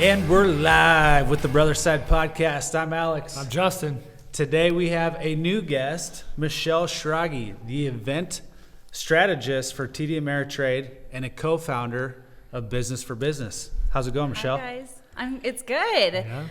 And we're live with the Brother Side Podcast. I'm Alex. I'm Justin. Today we have a new guest, Michelle Schrage, the event strategist for TD Ameritrade and a co-founder of Business for Business. How's it going, Michelle? Hi, guys. It's good. Yeah.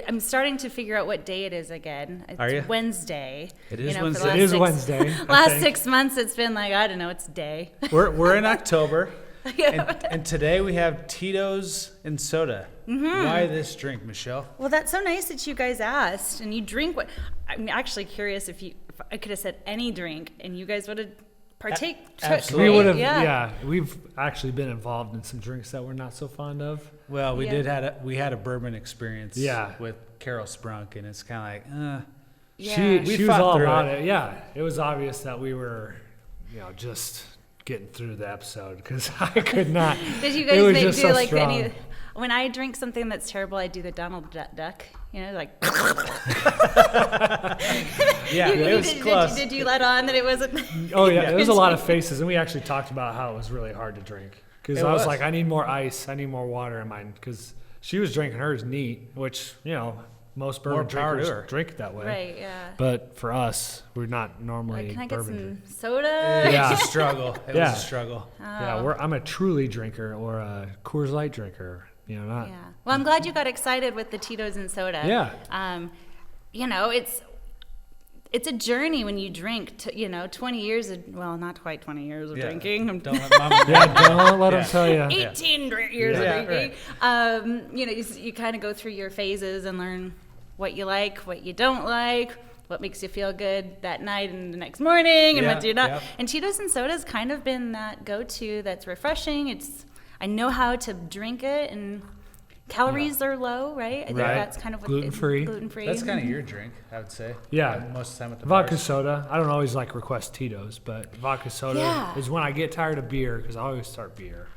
I'm starting to figure out what day it is again. It's Are you? Wednesday. It is For Wednesday. the It is Wednesday. Last 6 months, it's been like, I don't know, it's day. We're in October, Yeah. and today we have Tito's and soda. Mm-hmm. Why this drink, Michelle? Well, that's so nice that you guys asked, and you drink what? I'm actually curious if I could have said any drink, and you guys would have partake. Absolutely. We would have, Yeah. We've actually been involved in some drinks that we're not so fond of. Well, we Yeah. had a bourbon experience Yeah. with Carol Sprunk, and it's kind of like, Yeah. She We was fought all through about it. it. Yeah, it was obvious that we were, just getting through the episode because I could not. Did you It guys was make just do so like strong. any? When I drink something that's terrible, I do the Donald Duck. Like. yeah, it was close. Did you let on that it wasn't? Oh yeah, there was a lot of faces, and we actually talked about how it was really hard to drink because It I was was. like, I need more ice, I need more water in mine because she was drinking hers neat, which most More bourbon power to drinkers her. drink it that way. Right. Yeah. But for us, we're not normally Like, can I get bourbon some drinkers. soda? It Yeah. was a struggle. It Yeah. was a struggle. Yeah, I'm a Truly drinker or a Coors Light drinker. Not. Yeah. Well, I'm glad you got excited with the Tito's and soda. Yeah. It's a journey when you drink. 20 years. Not quite 20 years of Yeah. drinking. Don't let mom. Yeah, don't let them Yeah. tell you. 18 years Yeah, of drinking. You kind of go through your phases and learn what you like, what you don't like, what makes you feel good that night and the next morning, and Yeah, what do you not. yeah. And Tito's and soda's kind of been that go-to that's refreshing. I know how to drink it, and calories are low, right? I think Right. that's kind of what Gluten-free. Gluten-free. That's kind of your drink, I would say. Yeah. Most of the time at the Vodka bars. soda. I don't always request Tito's, but vodka soda Yeah. is when I get tired of beer because I always start beer.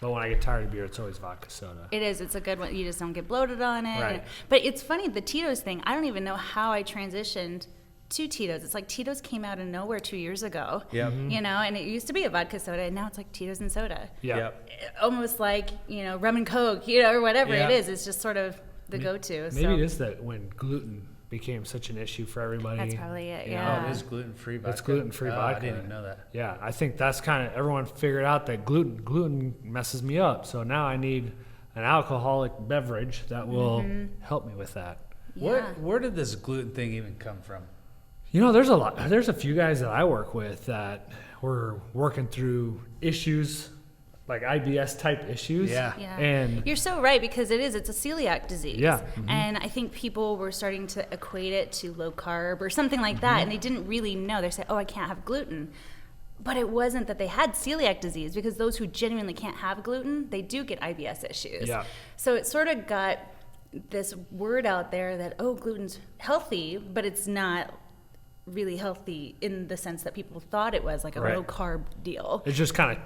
But when I get tired of beer, it's always vodka soda. It is. It's a good one. You just don't get bloated on it. Right. But it's funny, the Tito's thing, I don't even know how I transitioned to Tito's. It's like Tito's came out of nowhere 2 years ago. Yep. And it used to be a vodka soda, and now it's like Tito's and soda. Yeah. Yep. Almost like, rum and Coke, or whatever Yeah. it is. It's just sort of the go-to. Maybe so it is that when gluten became such an issue for everybody. That's probably it, Oh, yeah. it is gluten-free vodka. It's gluten-free Oh, vodka. I didn't even know that. Yeah, I think that's kind of everyone figured out that gluten messes me up. So now I need an alcoholic beverage that will help me with that. Yeah. Where did this gluten thing even come from? There's a few guys that I work with that were working through issues like IBS type issues. Yeah. Yeah. And You're so right, because it's a celiac disease. Yeah. And I think people were starting to equate it to low carb or something like that, and they didn't really know. They said, oh, I can't have gluten. But it wasn't that they had celiac disease, because those who genuinely can't have gluten, they do get IBS issues. Yeah. So it sort of got this word out there that, oh, gluten's healthy, but it's not really healthy in the sense that people thought it was, like a Right. low carb deal. it's just kind of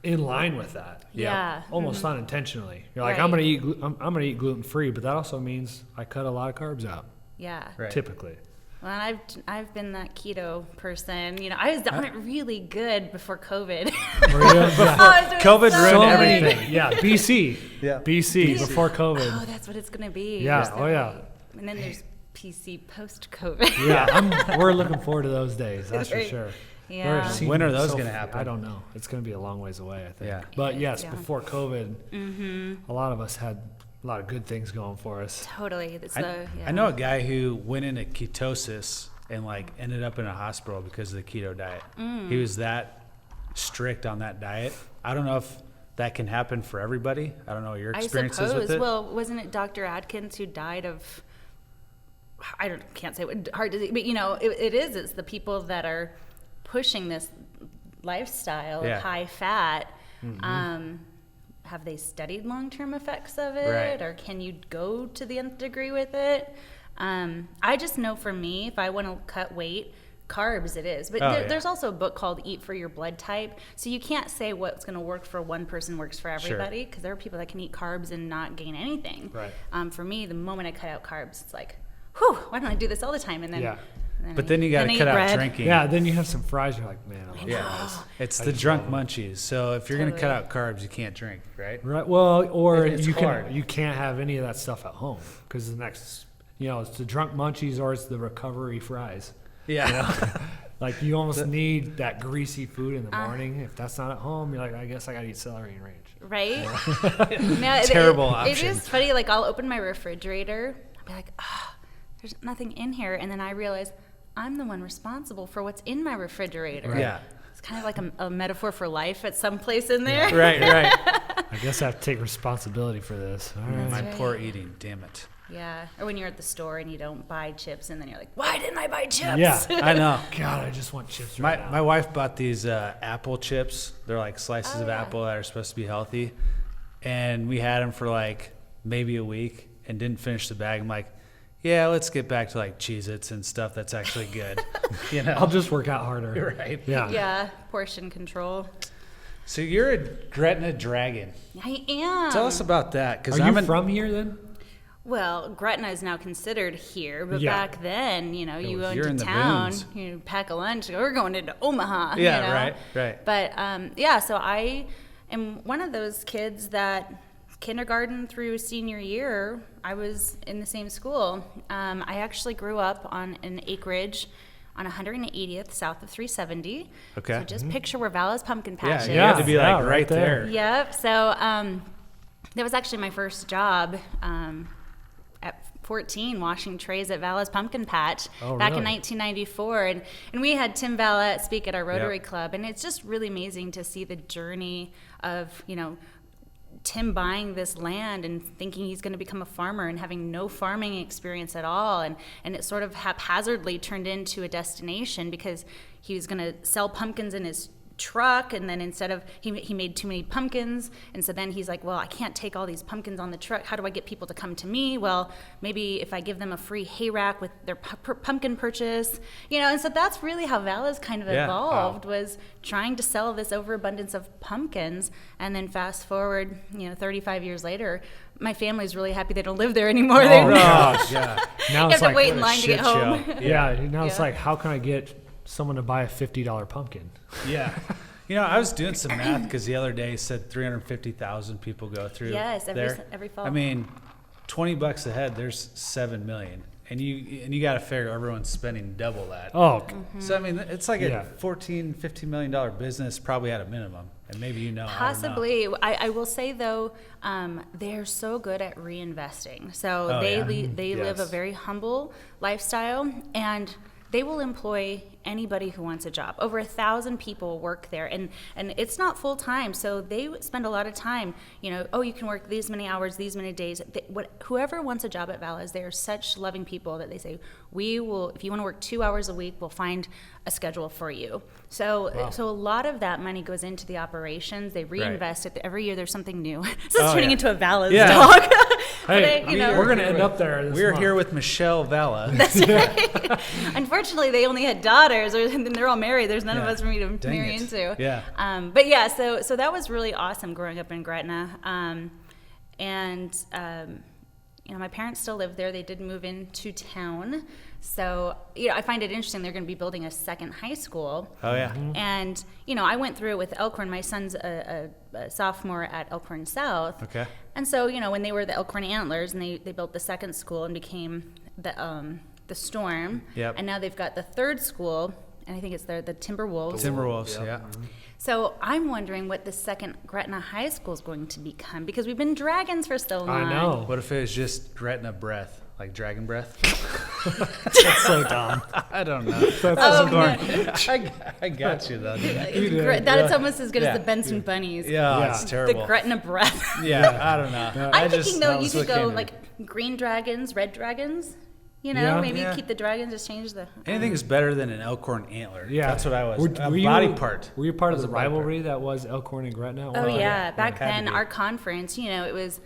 in line with that. Yeah. Almost unintentionally. You're like, Right. I'm gonna eat gluten free, but that also means I cut a lot of carbs out. Yeah. Right. Typically. Well, and I've been that keto person. I was on it really good before COVID. Yeah. COVID so ruined So good. everything. Yeah, BC. Yeah. BC before COVID. Oh, that's what it's gonna be. Yeah, There's oh, yeah. that. And then there's PC post COVID. Yeah, we're looking forward to those days. That's for Right. sure. Yeah. We're seeing When are those so gonna f- happen? I don't know. It's going to be a long ways away, I think. Yeah. But yes, Yeah. before COVID, a lot of us had a lot of good things going for us. Totally. It's I know a guy who went into ketosis and ended up in a hospital because of the keto diet. He was that strict on that diet. I don't know if that can happen for everybody. I don't know your I experiences suppose. with it. Well, wasn't it Dr. Atkins who died of? Can't say what heart disease, but it is. It's the people that are pushing this lifestyle Yeah. of high fat. Have they studied long-term effects of it, Right. or can you go to the nth degree with it? I just know for me, if I want to cut weight, carbs it is. But there's also a book called Eat for Your Blood Type. So you can't say what's going to work for one person works for everybody, because there are people that can eat carbs and not gain anything. Right. For me, the moment I cut out carbs, it's like, whew, why don't I do this all the time? And then Yeah. But then you got to cut out drinking. Yeah, then you have some fries. You're like, man, I love fries. It's the drunk munchies. So if you're going to cut out carbs, you can't drink, right? Right. Well, or It's hard. you can't have any of that stuff at home because the next, it's the drunk munchies or it's the recovery fries. Yeah. Like you almost need that greasy food in the morning. If that's not at home, you're like, I guess I got to eat celery and ranch. Right? No, Terrible option. It is funny. Like I'll open my refrigerator. I'll be like, there's nothing in here. And then I realize I'm the one responsible for what's in my refrigerator. Right. Yeah. It's kind of like a metaphor for life at some place in there. Yeah. Right. I guess I have to take responsibility for this. All right. My poor eating, damn it. Yeah. Or when you're at the store and you don't buy chips and then you're like, why didn't I buy chips? Yeah. I know. God, I just want chips now. My wife bought these apple chips. They're like slices of apple that are supposed to be healthy. And we had them for like maybe a week and didn't finish the bag. I'm like, yeah, let's get back to like Cheez-Its and stuff that's actually good. I'll just work out harder. Right. Yeah. Yeah. Portion control. So you're a Gretna Dragon. I am. Tell us about that. Are you from here then? Well, Gretna is now considered here, but Yeah. back then, you went you're in to the town, boons. you pack a lunch, we're going into Omaha. Yeah, right. But so I am one of those kids that kindergarten through senior year, I was in the same school. I actually grew up on an acreage on 180th south of 370. Okay. So just picture where Vala's Pumpkin Patch is. You have to be like Yeah, right there. Yep. So that was actually my first job at 14, washing trays at Vala's Pumpkin Patch back in 1994. And we had Tim Vala speak at our Rotary Club. And it's just really amazing to see the journey of, Tim buying this land and thinking he's going to become a farmer and having no farming experience at all. And it sort of haphazardly turned into a destination because he was going to sell pumpkins in his truck, and then instead of he made too many pumpkins, and so then he's like, well, I can't take all these pumpkins on the truck. How do I get people to come to me? Well, maybe if I give them a free hay rack with their pumpkin purchase, and so that's really how Vala's kind of evolved, was trying to sell this overabundance of pumpkins. And then fast forward 35 years later, my family's really happy they don't live there anymore. Gosh, yeah. Now you it's have to like wait in line to get home. Now it's like, how can I get someone to buy a $50 pumpkin? Yeah. I was doing some math because the other day it said 350,000 people go through. Yes, there. every fall. I mean, $20 a head, there's 7 million. And you got to figure everyone's spending double that. Oh. So, I mean, it's like a $14, $15 million business probably at a minimum. And maybe Possibly. I will say, though, they're so good at reinvesting. So they live a very humble lifestyle, and they will employ anybody who wants a job. Over 1,000 people work there, and it's not full time, so they spend a lot of time. You can work these many hours, these many days. Whoever wants a job at Vala's, they are such loving people that they say, we will. If you want to work 2 hours a week, we'll find a schedule for you. So a lot of that money goes into the operations. They reinvest it every year. There's something new. So it's turning into a Vala's talk. Hey, we're going to end up there. We're here with Michelle Vala. That's right. Unfortunately, they only had daughters, and they're all married. There's none of us for me to marry into. Yeah. So that was really awesome growing up in Gretna. My parents still live there. They did move into town. So, I find it interesting. They're going to be building a second high school. Oh, yeah. Mm-hmm. And, I went through it with Elkhorn. My son's a sophomore at Elkhorn South. Okay. And so, when they were the Elkhorn Antlers, and they built the second school and became the Storm. Yep. And now they've got the third school, and I think it's the Timberwolves. Timberwolves, yeah. So I'm wondering what the second Gretna High School is going to become, because we've been dragons for so long. I know. What if it was just Gretna breath, like dragon breath? That's so dumb. I don't know. I got you though. That's almost as good as the Benson Bunnies. Yeah, it's terrible. The Gretna breath. I don't know. I'm thinking though you could go like green dragons, red dragons. Maybe keep the dragons, just change the... Anything is better than an Elkhorn antler. Yeah. That's what I was. Were you body part. Were you part of the rivalry that was Elkhorn and Gretna? Oh, yeah. Back then, our conference, it was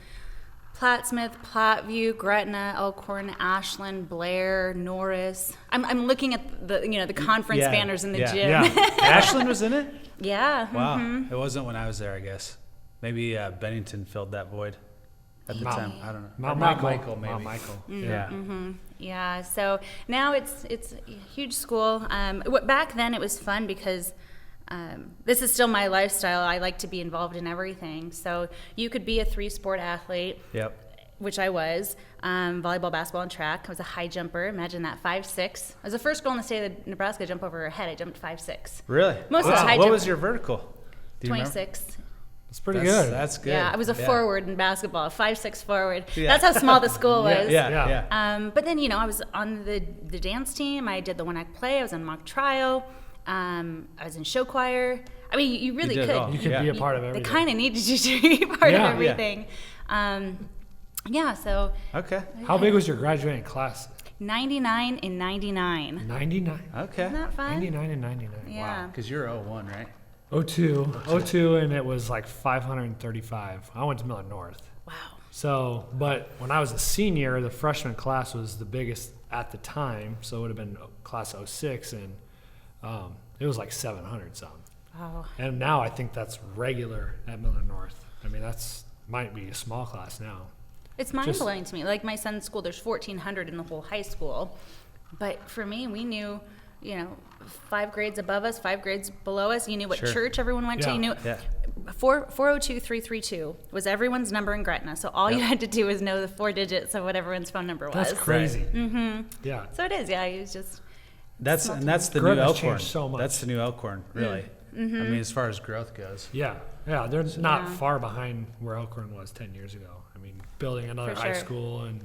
Plattsmouth, Platteview, Gretna, Elkhorn, Ashland, Blair, Norris. I'm looking at the conference banners in the gym. Yeah. Ashland was in it? Yeah. Wow. Mm-hmm. It wasn't when I was there, I guess. Maybe Bennington filled that void. at the time. I don't know. Mount Mount Michael, maybe. Mount Michael. Yeah. Yeah, so now it's a huge school. Back then it was fun because this is still my lifestyle. I like to be involved in everything. So you could be a 3-sport athlete, which I was. Volleyball, basketball, and track. I was a high jumper. Imagine that, 5'6". I was the first girl in the state of Nebraska to jump over her head. I jumped 5'6". Really? Most of the high What jump- was your vertical? Do you remember? 26. It's pretty good. That's good. Yeah, I was a forward in basketball, 5'6" forward. That's how small the school was. Yeah. But then, I was on the dance team. I did the one-act play. I was on mock trial. I was in show choir. I mean, you really did it all. could. You could be a part of They everything. kind of needed you to be part of everything. So Okay. How big was your graduating class? 99 and 99. 99. Okay. Isn't that fun? 99 and 99. Yeah. Because you're 01, right? 02, and it was like 535. I went to Miller North. Wow. So, but when I was a senior, the freshman class was the biggest at the time. So it would have been class 06, and it was like 700 something. Wow. And now I think that's regular at Miller North. I mean, might be a small class now. It's mind-blowing to me. Like my son's school, there's 1,400 in the whole high school. But for me, we knew, 5 grades above us, 5 grades below us. You knew what church everyone went to. You knew 402 332 was everyone's number in Gretna. So all you had to do was know the 4 digits of what everyone's phone number was. That's crazy. Mm-hmm. Yeah. So it is. Yeah, it was just. That's the new Gretna's Elkhorn. changed so much. That's the new Elkhorn, really. I mean, as far as growth goes. Yeah, they're not far behind where Elkhorn was 10 years ago. I mean, building another high school and,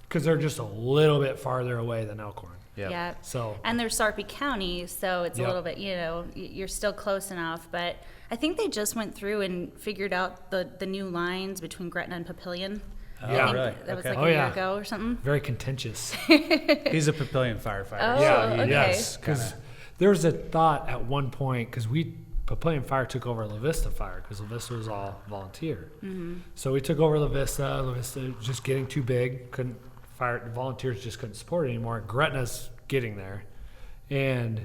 because they're just a little bit farther away than Elkhorn. Yeah. So. And they're Sarpy County, so it's a little bit, you're still close enough. But I think they just went through and figured out the new lines between Gretna and Papillion. Yeah, really? That was Okay. like a year ago or something. Very contentious. He's a Papillion firefighter. Oh, okay. Yes. Because there was a thought at one point, because Papillion Fire took over La Vista Fire, because La Vista was all volunteer. So we took over La Vista. La Vista was just getting too big. Volunteers just couldn't support it anymore. Gretna's getting there. And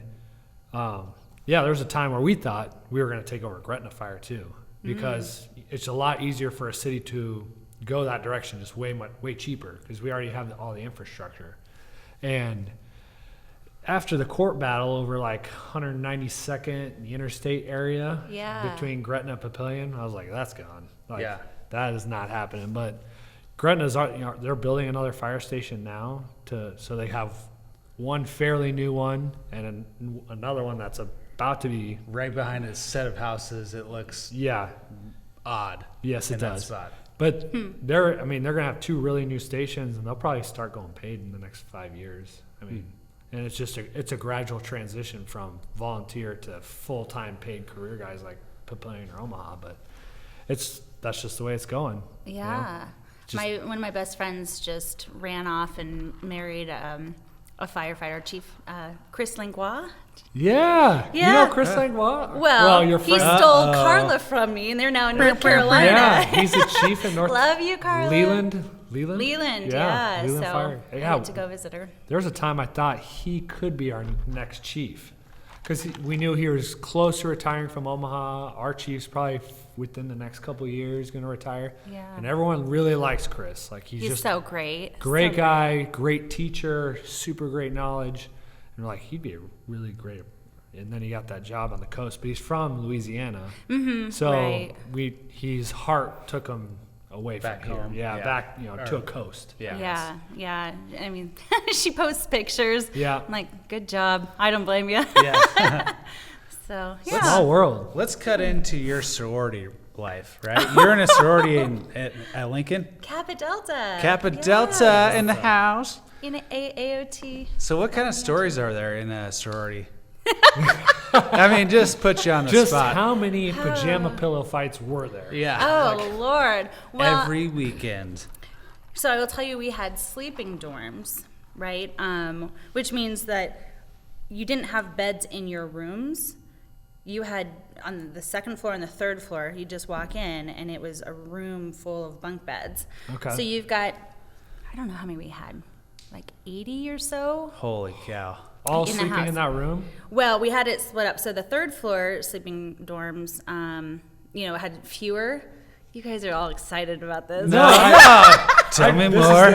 there was a time where we thought we were going to take over Gretna Fire too, because it's a lot easier for a city to go that direction, just way cheaper, because we already have all the infrastructure. And after the court battle over like 192nd, the interstate area between Gretna and Papillion, I was like, that's gone. That is not happening. But Gretna's, they're building another fire station now, so they have one fairly new one and another one that's about to be Right behind a set of houses, it looks odd. Yes, it in that does. spot. But they're going to have 2 really new stations, and they'll probably start going paid in the next 5 years. I mean, and it's just it's a gradual transition from volunteer to full-time paid career guys like Papillion or Omaha, but that's just the way it's going. Yeah. One of my best friends just ran off and married a firefighter, Chief Chris Langlois. Yeah. Yeah. You know Chris Langlois? Well, your he friend. stole Carla from me, and they're now in North Carolina. Yeah, he's the chief in North. Love you, Carla. Leland. Leland, yeah. Leland so Fire. I had to go visit her. There was a time I thought he could be our next chief, because we knew he was close to retiring from Omaha. Our chief's probably within the next couple of years going to retire. Yeah. And everyone really likes Chris. Like he's just so great. Great So guy, great teacher, super great knowledge. And we're like, he'd be a really great. And then he got that job on the coast, but he's from Louisiana. So his heart took him away Back from here. home. Yeah, back to a coast. Yeah. I mean, she posts pictures. Yeah. I'm like, good job. I don't blame you. Yeah. So, Small world. Let's cut into your sorority life, right? You're in a sorority at Lincoln. Kappa Delta. Kappa Delta in the house. In AOT. So what kind of stories are there in a sorority? I mean, just put you on the Just spot. how many pajama pillow fights were there? Yeah. Oh, Lord. Well, every weekend. So I will tell you, we had sleeping dorms, right? Which means that you didn't have beds in your rooms. You had, on the second floor and the third floor, you just walk in, and it was a room full of bunk beds. Okay. So you've got, I don't know how many we had, like 80 or so. Holy cow. All In the sleeping house. in that room? Well, we had it split up. So the third floor sleeping dorms, had fewer. You guys are all excited about this. No, tell me more.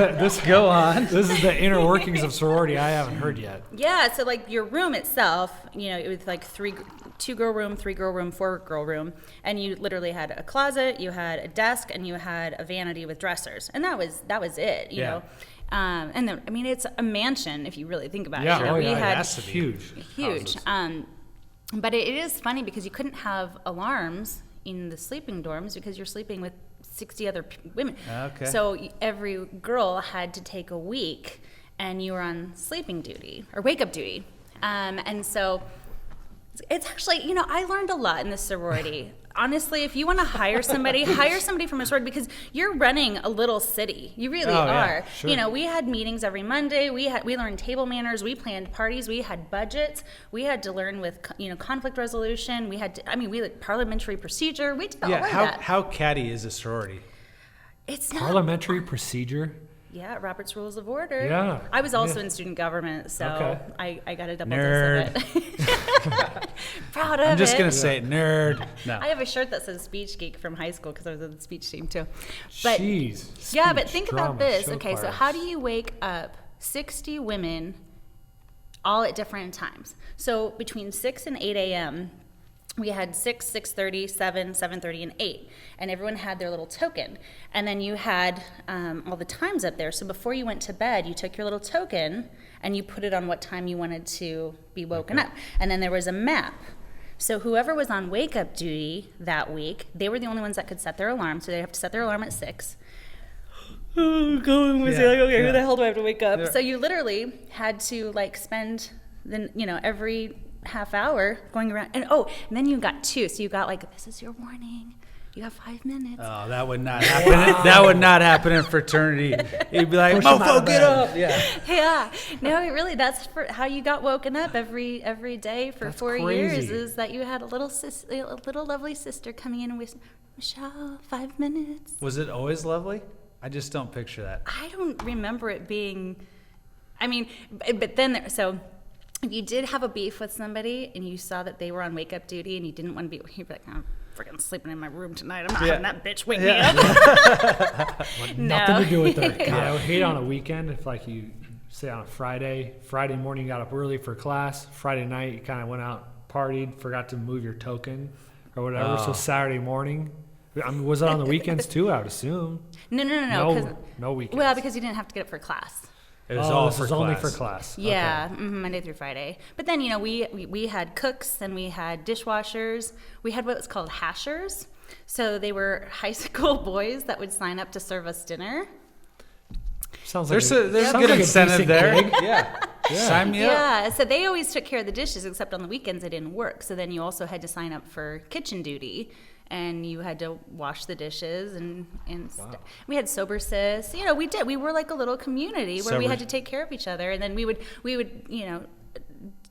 Go on. This is the inner workings of sorority I haven't heard yet. Yeah, so like your room itself, you know, it was like 2-girl room, 3-girl room, 4-girl room, and you literally had a closet, you had a desk, and you had a vanity with dressers, and that was it, you know. And then, I mean, it's a mansion if you really think about it. Yeah, we had that's huge. But it is funny because you couldn't have alarms in the sleeping dorms because you're sleeping with 60 other women. Okay. So every girl had to take a week, and you were on sleeping duty or wake up duty. And so it's actually, you know, I learned a lot in this sorority. Honestly, if you want to hire somebody from a sorority because you're running a little city. You really are. Yeah, sure. You know, we had meetings every Monday. We learned table manners. We planned parties. We had budgets. We had to learn with, you know, conflict resolution. We had parliamentary procedure. We did all of that. How catty is a sorority? It's not. Parliamentary procedure? Yeah, Robert's Rules of Order. Yeah. I was also in student government, so Okay. I got a double Nerd. dose of it. Proud of it. I'm just going to say nerd. No. I have a shirt that says Speech Geek from high school because I was in the speech team too. But Jeez. yeah, but Speech, think drama, about this. show Okay, so choirs. how do you wake up 60 women all at different times? So between 6 and 8 a.m., we had 6, 6:30, 7, 7:30, and 8. And everyone had their little token. And then you had all the times up there. So before you went to bed, you took your little token and you put it on what time you wanted to be woken up. And then there was a map. So whoever was on wake-up duty that week, they were the only ones that could set their alarm. So they have to set their alarm at 6. Who the hell do I have to wake up? Yeah. So you literally had to like spend every half hour going around, and then you got 2. So you got like, this is your warning. You have 5 minutes. Oh, that would not happen. That would not happen in fraternity. You'd be like, mofo, get up. Yeah. Yeah. No, really, that's how you got woken up every day for That's 4 crazy. years. Is that you had a little lovely sister coming in and whisper, Michelle, 5 minutes. Was it always lovely? I just don't picture that. I don't remember it being. I mean, but then so. If you did have a beef with somebody and you saw that they were on wake-up duty and you didn't want to be, you'd be like, I'm freaking sleeping in my room tonight. I'm not having that bitch wake me up. Nothing to do with it. God, I would hate on a weekend if, like, you say on a Friday morning you got up early for class, Friday night you kind of went out, partied, forgot to move your token or whatever. So Saturday morning, I mean, was it on the weekends too? I would assume. No. No weekends. Well, because you didn't have to get up for class. It was all this for is class. only for class. Yeah, Monday through Friday. But then, we had cooks and we had dishwashers. We had what was called hashers. So they were high school boys that would sign up to serve us dinner. Sounds like There's sounds good like a incentive decent there. gig. Yeah. Sign me up. Yeah, so they always took care of the dishes, except on the weekends it didn't work. So then you also had to sign up for kitchen duty. And you had to wash the dishes and we had sober sis. We were like a little community where we had to take care of each other. And then we would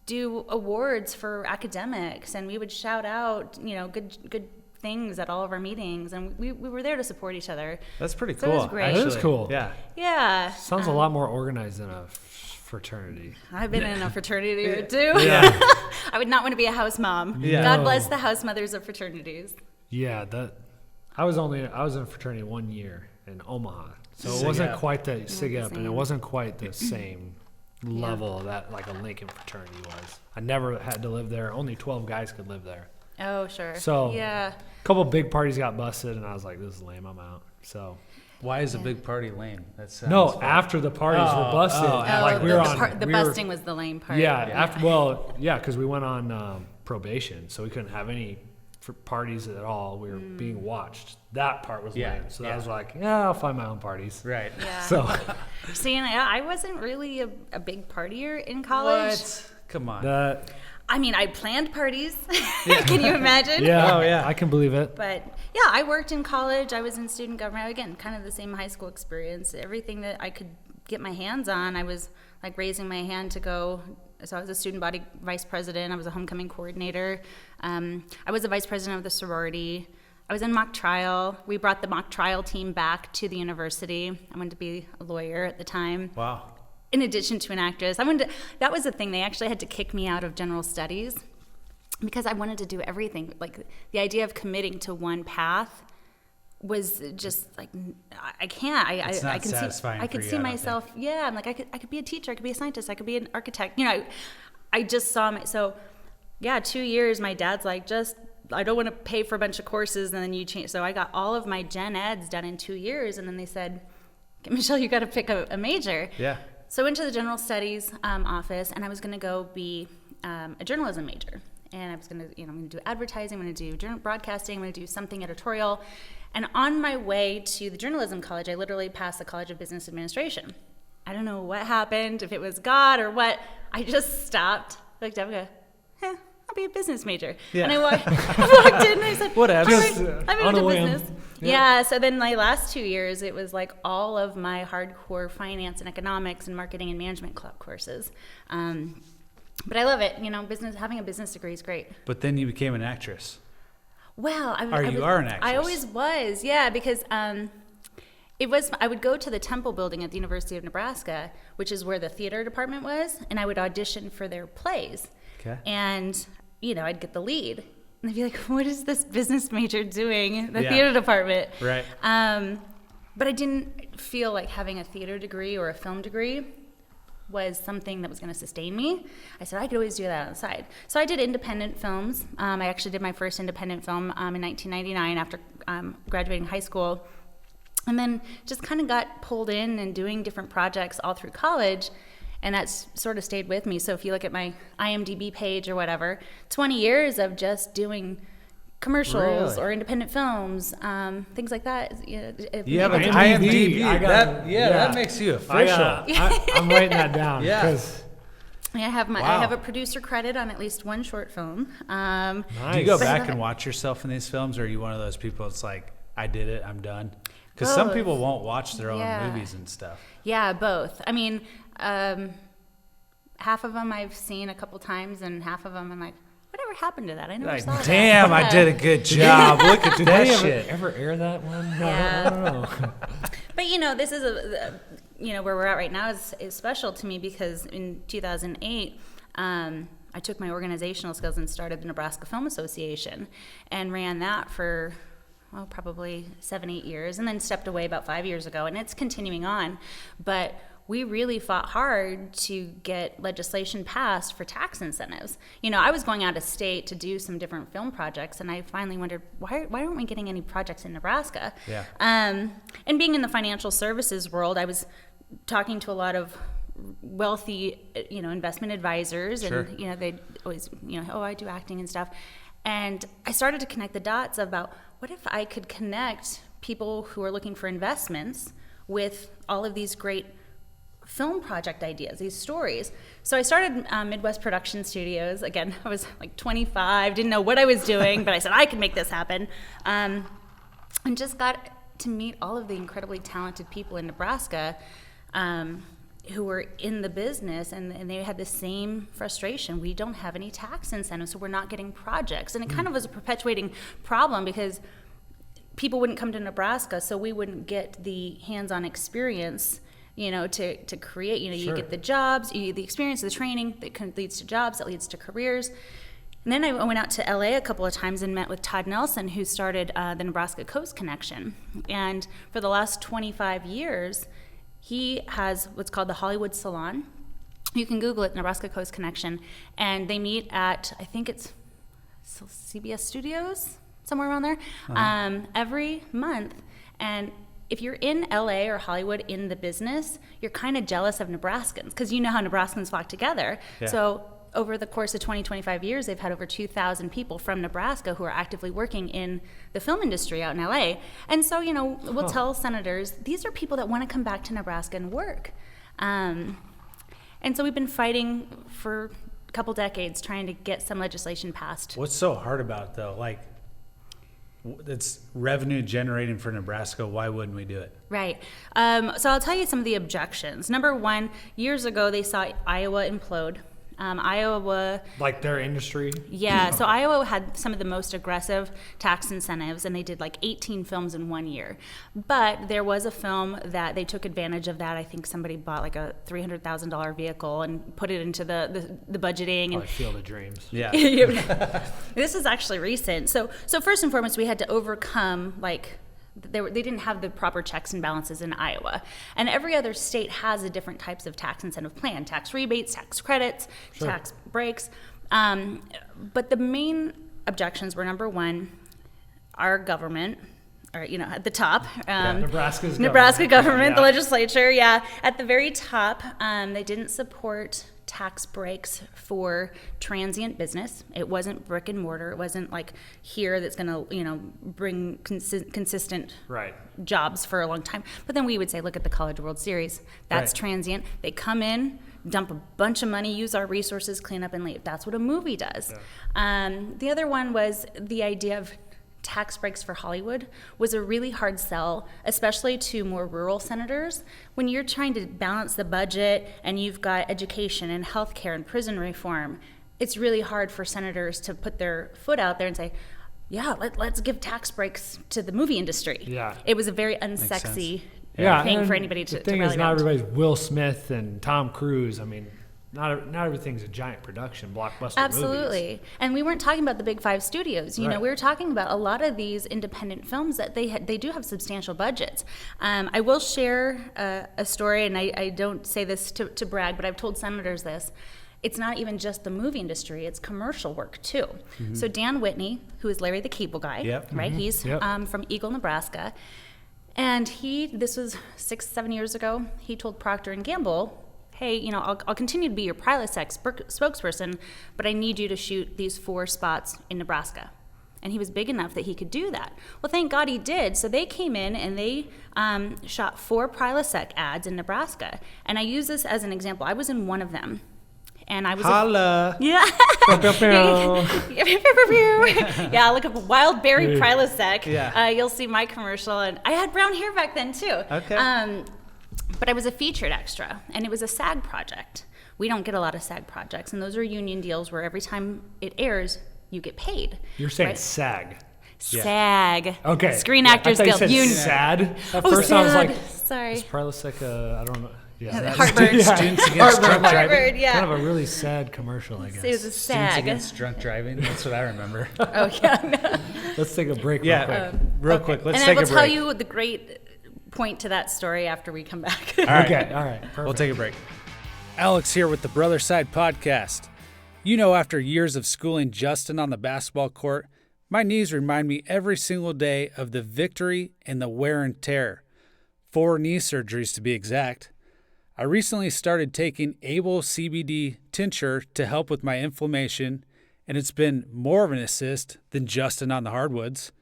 do awards for academics, and we would shout out good things at all of our meetings, and we were there to support each other. That's pretty So cool. it was great. That is cool. Yeah. Sounds a lot more organized than a fraternity. I've been in a fraternity too. Yeah. I would not want to be a house mom. Yeah. God No. bless the house mothers of fraternities. Yeah, I was in a fraternity 1 year in Omaha, so it Sig wasn't Up. quite the Sig the Up, and it same. wasn't quite the same level that like a Lincoln fraternity was. I never had to live there. Only 12 guys could live there. Oh, sure. So yeah. a couple big parties got busted, and I was like, "This is lame. I'm out." So Why is a big party lame? That sounds no, fun. after the parties were busted, like we were on the we were- busting was the lame part. Yeah, because we went on probation, so we couldn't have any parties at all. We were being watched. That part was lame. So I was like, I'll find my own parties. Right. Yeah. So See, and I wasn't really a big partier in college. What? Come on. that, I mean, I planned parties. Can you imagine? yeah, Oh, yeah. I can believe it. But yeah, I worked in college. I was in student government. Again, kind of the same high school experience. Everything that I could get my hands on, I was like raising my hand to go. So I was a student body vice president. I was a homecoming coordinator. I was a vice president of the sorority. I was in mock trial. We brought the mock trial team back to the university. I wanted to be a lawyer at the time. Wow. In addition to an actress, that was the thing. They actually had to kick me out of general studies because I wanted to do everything. Like the idea of committing to one path was just like, I can't. It's not I can satisfying see. I could for you, see I don't myself. think. Yeah, I'm like, I could be a teacher. I could be a scientist. I could be an architect. I just saw my. So, yeah, 2 years. My dad's like, I don't want to pay for a bunch of courses, and then you change. So I got all of my gen eds done in 2 years, and then they said, Michelle, you got to pick a major. Yeah. So I went to the general studies office, and I was going to go be a journalism major. And I was going to, I'm going to do advertising, I'm going to do broadcasting, I'm going to do something editorial. And on my way to the journalism college, I literally passed the College of Business Administration. I don't know what happened, if it was God or what. I just stopped, looked up, and go, I'll be a business major. Yeah. And I walked in and I said, Whatever. Just, I'm on a into whim. business. Yeah. Yeah, so then my last 2 years, it was like all of my hardcore finance and economics and marketing and management courses. But I love it. Having a business degree is great. But then you became an actress. Well, You are an actress. I always was, yeah, because I would go to the Temple building at the University of Nebraska, which is where the theater department was, and I would audition for their plays. Okay. And, I'd get the lead. And they'd be like, what is this business major doing in the Yeah. theater department? Right. But I didn't feel like having a theater degree or a film degree was something that was going to sustain me. I said I could always do that on the side. So I did independent films. I actually did my first independent film in 1999 after graduating high school. And then just kind of got pulled in and doing different projects all through college. And that's sort of stayed with me. So if you look at my IMDb page or whatever, 20 years of just doing commercials Really? or independent films, things like that. You have an IMDb. IMDb. Yeah. That makes you official. I'm writing that down. Yeah. 'Cause I have Wow. I have a producer credit on at least one short film. nice. Do you go But I back love and it. watch yourself in these films, or are you one of those people that's like, I did it, I'm done? Because some Both. people won't watch their own Yeah. movies and stuff. Yeah, both. I mean, half of them I've seen a couple times, and half of them I'm like, whatever happened to that? I never Like, saw that. damn, I did a good job. Look at Did that they shit. ever air that one? Yeah. I don't know. But this is where we're at right now is special to me because in 2008, I took my organizational skills and started the Nebraska Film Association and ran that for probably 7-8 years, and then stepped away about 5 years ago, and it's continuing on. But we really fought hard to get legislation passed for tax incentives. I was going out of state to do some different film projects, and I finally wondered, why aren't we getting any projects in Nebraska? Yeah. And being in the financial services world, I was talking to a lot of wealthy, investment advisors, Sure. and they'd always, I do acting and stuff. And I started to connect the dots about what if I could connect people who are looking for investments with all of these great film project ideas, these stories. So I started Midwest Production Studios. Again, I was like 25, didn't know what I was doing, but I said I could make this happen. And just got to meet all of the incredibly talented people in Nebraska who were in the business, and they had the same frustration. We don't have any tax incentives, so we're not getting projects. And it kind of was a perpetuating problem because people wouldn't come to Nebraska, so we wouldn't get the hands-on experience to create, Sure. you get the jobs, the experience, the training that leads to jobs, that leads to careers. And then I went out to LA a couple of times and met with Todd Nelson, who started the Nebraska Coast Connection. And for the last 25 years, he has what's called the Hollywood Salon. You can Google it, Nebraska Coast Connection. And they meet at, I think it's CBS Studios, somewhere around there, every month. And if you're in LA or Hollywood in the business, you're kind of jealous of Nebraskans because you know how Nebraskans flock together. Yeah. So over the course of 25 years, they've had over 2,000 people from Nebraska who are actively working in the film industry out in LA. And so, we'll tell senators, these are people that want to come back to Nebraska and work. And so we've been fighting for a couple decades trying to get some legislation passed. What's so hard about it, though? Like, it's revenue generating for Nebraska. Why wouldn't we do it? Right. So I'll tell you some of the objections. Number one, years ago, they saw Iowa implode. Iowa, Like their industry. yeah, so Iowa had some of the most aggressive tax incentives, and they did like 18 films in 1 year. But there was a film that they took advantage of that. I think somebody bought like a $300,000 vehicle and put it into the budgeting. Probably Field of Dreams. Yeah. This is actually recent. So first and foremost, we had to overcome like they didn't have the proper checks and balances in Iowa. And every other state has a different types of tax incentive plan, tax rebates, tax credits, tax breaks. But the main objections were, number one, our government, or, at the top. Nebraska government, the legislature, at the very top, they didn't support tax breaks for transient business. It wasn't brick and mortar. It wasn't like here that's going to, bring consistent jobs for a long time. But then we would say, look at the College World Series. That's transient. They come in, dump a bunch of money, use our resources, clean up and leave. That's what a movie does. Yeah. The other one was the idea of tax breaks for Hollywood was a really hard sell, especially to more rural senators. When you're trying to balance the budget and you've got education and healthcare and prison reform, it's really hard for senators to put their foot out there and say, let's give tax breaks to the movie industry. Yeah. It was a very unsexy thing for anybody to rally around. The thing is, not everybody's Will Smith and Tom Cruise. I mean, not everything's a giant production, blockbuster Absolutely. movies. And we weren't talking about the big five studios. We were talking about a lot of these independent films that they do have substantial budgets. I will share a story, and I don't say this to brag, but I've told senators this. It's not even just the movie industry, it's commercial work too. Mm-hmm. So Dan Whitney, who is Larry the Cable Guy, right? Mm-hmm. He's from Eagle, Nebraska. And this was 6-7 years ago, he told Procter & Gamble, hey, I'll continue to be your Prilosec spokesperson, but I need you to shoot these 4 spots in Nebraska. And he was big enough that he could do that. Well, thank God he did. So they came in and they shot 4 Prilosec ads in Nebraska. And I use this as an example. I was in one of them. And I was Holla. Yeah, look up Wild Berry Prilosec. Yeah. You'll see my commercial. And I had brown hair back then, too. Okay. But I was a featured extra, and it was a SAG project. We don't get a lot of SAG projects, and those are union deals where every time it airs, you get paid. You're saying SAG. SAG. Okay. Screen Actors Guild. Union. SAD. At first I was like, sorry. Is Prilosec I don't know. Yeah. Heartburn. Students against drunk driving. Yeah. Kind of a really sad commercial, I guess. It was a SAG. Students against drunk driving. That's what I remember. Oh, yeah. Let's take a break real quick. Let's take a break. And I will tell you the great point to that story after we come back. All right. Okay. All right. Perfect. We'll take a break. Alex here with the Brother Side Podcast. After years of schooling Justin on the basketball court, my knees remind me every single day of the victory and the wear and tear. 4 knee surgeries to be exact. I recently started taking Able CBD tincture to help with my inflammation, and it's been more of an assist than Justin on the hardwoods.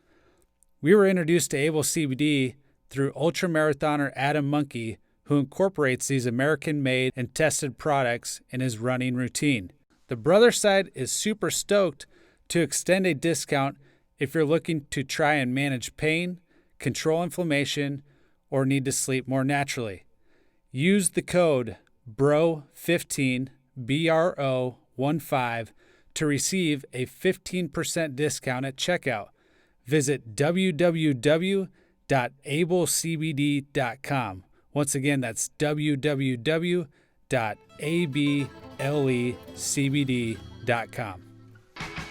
We were introduced to Able CBD through ultramarathoner Adam Monkey, who incorporates these American-made and tested products in his running routine. The Brother Side is super stoked to extend a discount if you're looking to try and manage pain, control inflammation, or need to sleep more naturally. Use the code BRO15, BRO15, to receive a 15% discount at checkout. Visit www.ablecbd.com. Once again, that's www.ablecbd.com.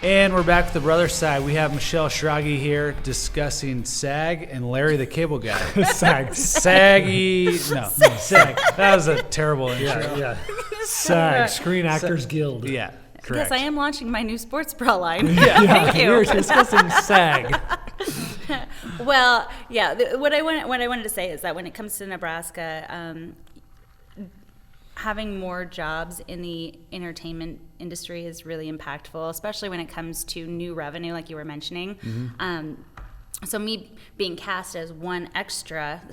And we're back with the Brother Side. We have Michelle Schrage here discussing SAG and Larry the Cable Guy. SAG. Saggy. No, SAG. That was a terrible intro. Yeah. SAG, Screen Actors Guild. Yeah, correct. Yes, I am launching my new sports bra line. Thank you. We're discussing SAG. Well, what I wanted to say is that when it comes to Nebraska, having more jobs in the entertainment industry is really impactful, especially when it comes to new revenue, like you were mentioning. Mm-hmm. So me being cast as one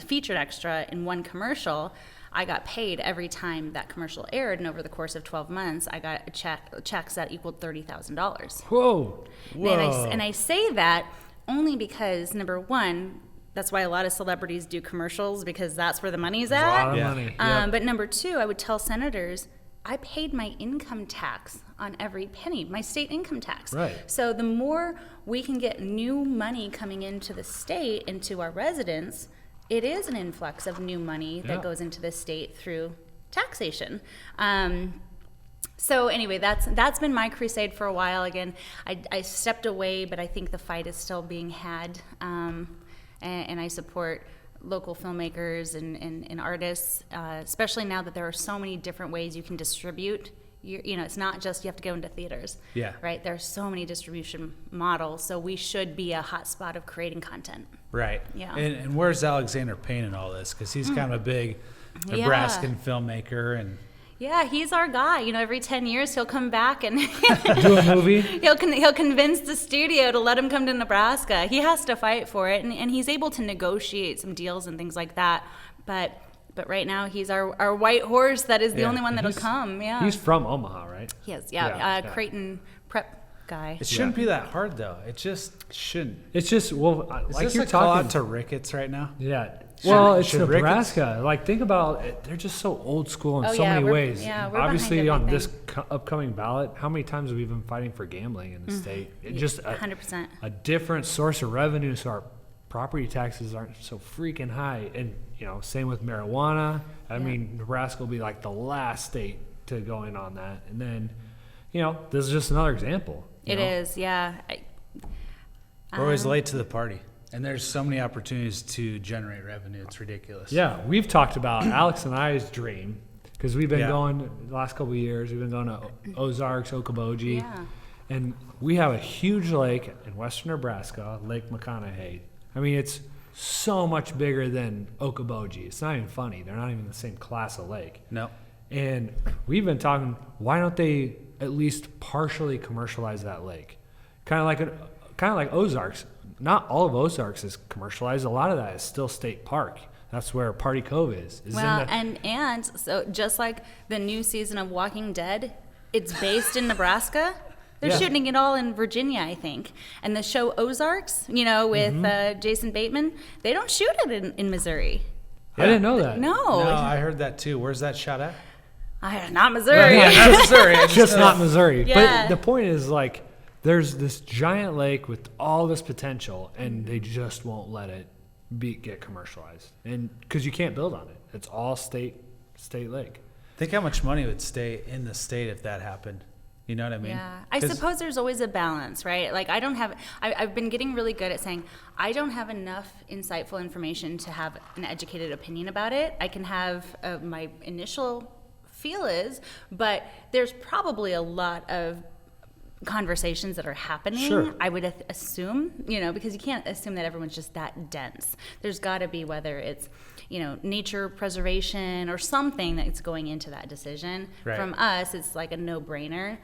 featured extra in one commercial, I got paid every time that commercial aired, and over the course of 12 months, I got checks that equaled $30,000. Whoa. And I say that only because, number one, that's why a lot of celebrities do commercials, because that's where the money's at. A lot of money. But number two, I would tell senators, I paid my income tax on every penny, my state income tax. Right. So the more we can get new money coming into the state, into our residents, it is an influx of new money that goes into the state through taxation. So anyway, that's been my crusade for a while. Again, I stepped away, but I think the fight is still being had. and I support local filmmakers and artists, especially now that there are so many different ways you can distribute. You know, it's not just you have to go into theaters. Yeah. Right? There are so many distribution models, so we should be a hotspot of creating content. Right. Yeah. And where's Alexander Payne in all this? Because he's kind of a big Nebraskan filmmaker, and yeah, he's our guy. You know, every 10 years he'll come back and Do a movie. he'll convince the studio to let him come to Nebraska. He has to fight for it, and he's able to negotiate some deals and things like that. But right now he's our white horse that is the only one that'll come. Yeah, He's from Omaha, right? he is. Yeah. Creighton prep guy. it shouldn't be that hard though. It just shouldn't. It's just, well, Is like this you're a call talking out to Ricketts right now? Yeah. Well, it's should Ricketts- Nebraska. Like, think about it. They're just so old school in Oh, so yeah, many we're- ways. yeah, we're Obviously, behind on this everything. upcoming ballot, how many times have we been fighting for gambling in the state? It just 100%. a different source of revenue, so our property taxes aren't so freaking high. And, you know, same with marijuana. I mean, Nebraska will be like the last state to go in on that. And then, you know, this is just another example. It is, yeah. We're always late to the party, and there's so many opportunities to generate revenue. It's ridiculous. Yeah, we've talked about Alex and I's dream because we've been Yeah. going the last couple of years. We've been going to Ozarks, Okoboji, Yeah. and we have a huge lake in western Nebraska, Lake McConaughey. I mean, it's so much bigger than Okoboji. It's not even funny. They're not even the same class of lake. No. And we've been talking, why don't they at least partially commercialize that lake? Kind of like Ozarks. Not all of Ozarks is commercialized. A lot of that is still state park. That's where Party Cove is. Well, and so just like the new season of Walking Dead, it's based in Nebraska. They're Yeah. shooting it all in Virginia, I think. And the show Ozarks, you know, with Jason Bateman, they don't shoot it in Missouri. I didn't know that. No, No, I heard that too. Where's that shot at? not Missouri. Not Missouri. I Just not Missouri. Yeah. But the point is, like, there's this giant lake with all this potential, and they just won't let it get commercialized. And because you can't build on it, it's all state lake. Think how much money would stay in the state if that happened. You know what I mean? Yeah, I 'Cause- suppose there's always a balance, right? Like I've been getting really good at saying I don't have enough insightful information to have an educated opinion about it. I can have my initial feel is, but there's probably a lot of conversations that are happening. Sure. I would assume, you know, because you can't assume that everyone's just that dense. There's got to be, whether it's, you know, nature preservation or something that's going into that decision. Right. From us, it's like a no-brainer.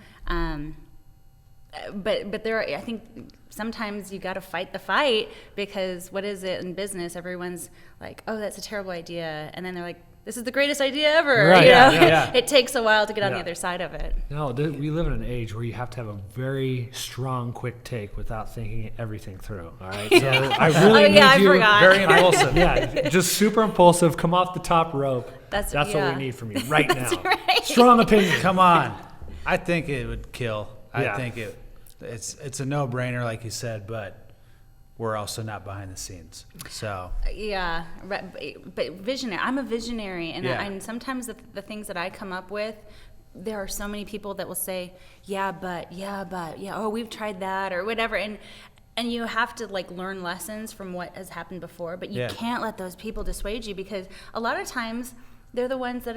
But there are, I think sometimes you got to fight the fight, because what is it in business? Everyone's like, oh, that's a terrible idea. And then they're like, this is the greatest idea ever. Right, you know? yeah. It takes a while to get on the Yeah. other side of it. No, we live in an age where you have to have a very strong, quick take without thinking everything through. All right, so I really Oh, need yeah, I you. forgot. Very impulsive. Yeah, just super impulsive. Come off the top rope. That's what yeah. we need from you right now. right. Strong opinion. Come on. I think it would kill. Yeah. I think it's a no-brainer, like you said, but we're also not behind the scenes. So Yeah, but visionary. I'm a visionary, and Yeah. and sometimes the things that I come up with, there are so many people that will say, yeah, but, oh, we've tried that or whatever, and you have to like learn lessons from what has happened before, but you Yeah. can't let those people dissuade you, because a lot of times they're the ones that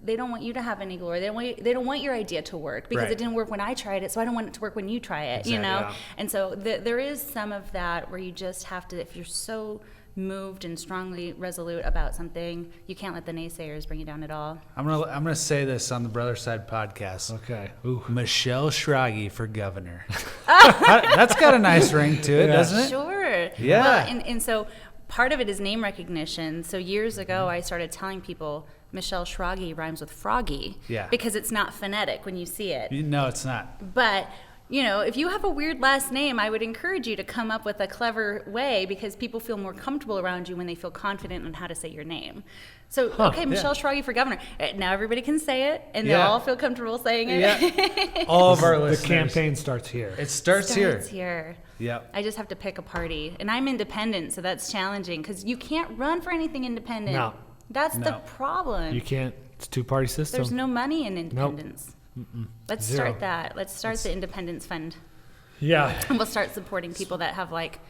they don't want you to have any glory. They don't want your idea to work, because Right. it didn't work when I tried it, so I don't want it to work when you try it, you know? Exactly. And so there is some of that where you just have to, if you're so moved and strongly resolute about something, you can't let the naysayers bring you down at all. I'm gonna say this on the Brother Side podcast. Okay. Ooh. Michelle Schrage for governor. That's got a nice ring to it, Yeah. doesn't it? Sure. Yeah. Well, and so part of it is name recognition. So years ago, I started telling people Michelle Schrage rhymes with froggy. Yeah. Because it's not phonetic when you see it. No, it's not. But, you know, if you have a weird last name, I would encourage you to come up with a clever way, because people feel more comfortable around you when they feel confident on how to say your name. So, okay, Michelle Schrage for governor. Now everybody can say it, and they'll Yeah. all feel comfortable saying it. Yeah. All of our The listeners. campaign starts here. It starts here. Starts here. Yep. I just have to pick a party. And I'm independent, so that's challenging, because you can't run for anything independent. No. That's the No. problem. You can't. It's a two-party system. There's no money in independence. Let's Zero. start that. Let's start the independence fund. Yeah. And we'll start supporting people that have like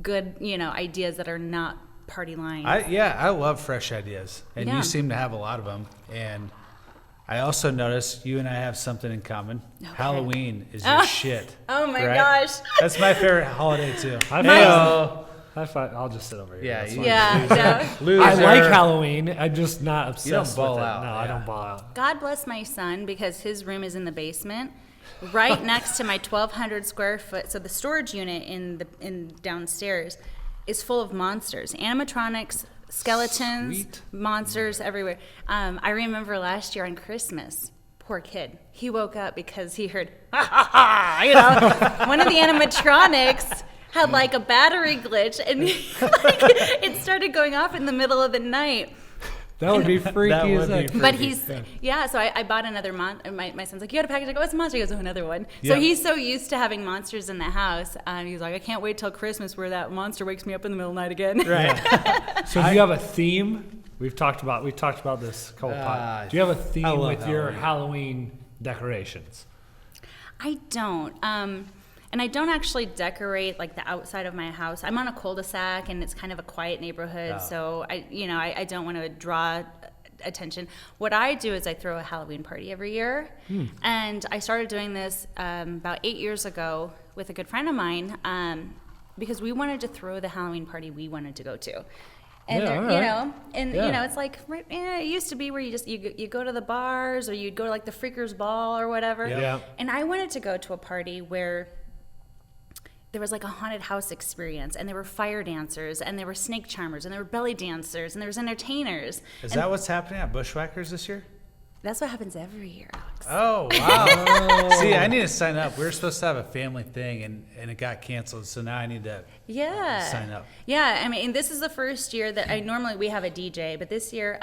good, ideas that are not party lines. I love fresh ideas, and Yeah. you seem to have a lot of them. And I also noticed you and I have something in common. Okay. Halloween is your shit. Oh my right? gosh. That's my favorite holiday too. I'll just sit over here. Yeah, That's you- fine. Yeah. No. Loser. I like Halloween. I'm just not obsessed You don't ball with it. out, No, I yeah. don't ball out. God bless my son because his room is in the basement, right next to my 1,200 square foot. So the storage unit in downstairs is full of monsters, animatronics, skeletons, Sweet. monsters everywhere. I remember last year on Christmas, poor kid, he woke up because he heard, ha ha ha, one of the animatronics had like a battery glitch, and it started going off in the middle of the night. That would be freaky That as would be heck. freaky. But so I bought another monster. My son's like, you got a package? I go, what's a monster? He goes, oh, another one. Yeah. So he's so used to having monsters in the house. He's like, I can't wait till Christmas where that monster wakes me up in the middle of the night again. Right. So do you have a theme? We've talked about this a couple times. Do you have a I theme love with your Halloween decorations? I don't. And I don't actually decorate like the outside of my house. I'm on a cul-de-sac and it's kind of a quiet neighborhood. Oh. So I don't want to draw attention. What I do is I throw a Halloween party every year. And I started doing this about 8 years ago with a good friend of mine because we wanted to throw the Halloween party we wanted to go to. And Yeah, there- all right. it's like it used to be where you go to the bars or you'd go to like the Freakers Ball or whatever. Yeah. And I wanted to go to a party where there was like a haunted house experience, and there were fire dancers, and there were snake charmers, and there were belly dancers, and there was entertainers. Is And that what's happening at Bushwhackers this year? that's what happens every year, Alex. Oh, wow. See, I need to sign up. We were supposed to have a family thing, and it got canceled, so now I need to Yeah. sign up. Yeah, I mean, this is the first year that normally we have a DJ, but this year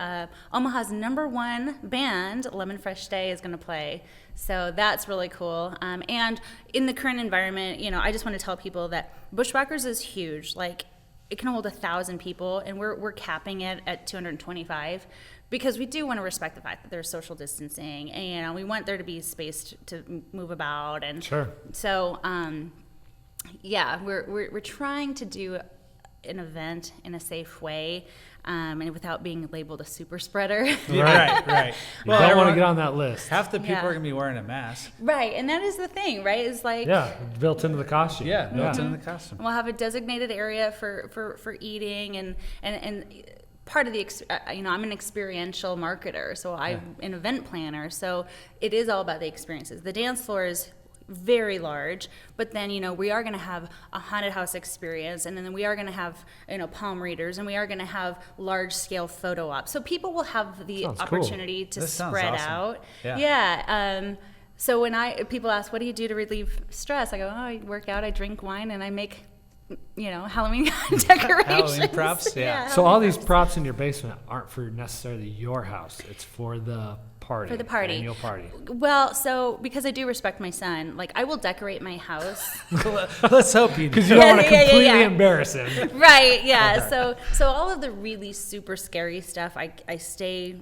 Omaha's #1 band, Lemon Fresh Day, is going to play. So that's really cool. And in the current environment, I just want to tell people that Bushwhackers is huge. Like, it can hold 1,000 people, and we're capping it at 225 because we do want to respect the fact that there's social distancing, and we want there to be space to move about. And Sure. so, yeah, we're trying to do an event in a safe way, and without being labeled a super spreader. Yeah, right. You don't want to get on that list. Half the people Yeah. are going to be wearing a mask. Right, and that is the thing, right? It's like Yeah, built into the costume. Yeah, built into the costume. we'll have a designated area for eating and part of the I'm an experiential marketer, so I'm an event planner, so it is all about the experiences. The dance floor is very large, but then we are going to have a haunted house experience, and then we are going to have palm readers, and we are going to have large scale photo ops, so people will have the Sounds cool. opportunity to This sounds spread awesome. out. Yeah. So when people ask, what do you do to relieve stress, I go, I work out, I drink wine, and I make Halloween decorations. Halloween props, yeah. So all these props in your basement aren't for necessarily your house. It's for the party. For the party. Annual party. Well, so because I do respect my son, like I will decorate my house. Let's hope you do. Because you don't want to Yeah, completely yeah. embarrass him. Right, yeah. So all of the really super scary stuff, I stay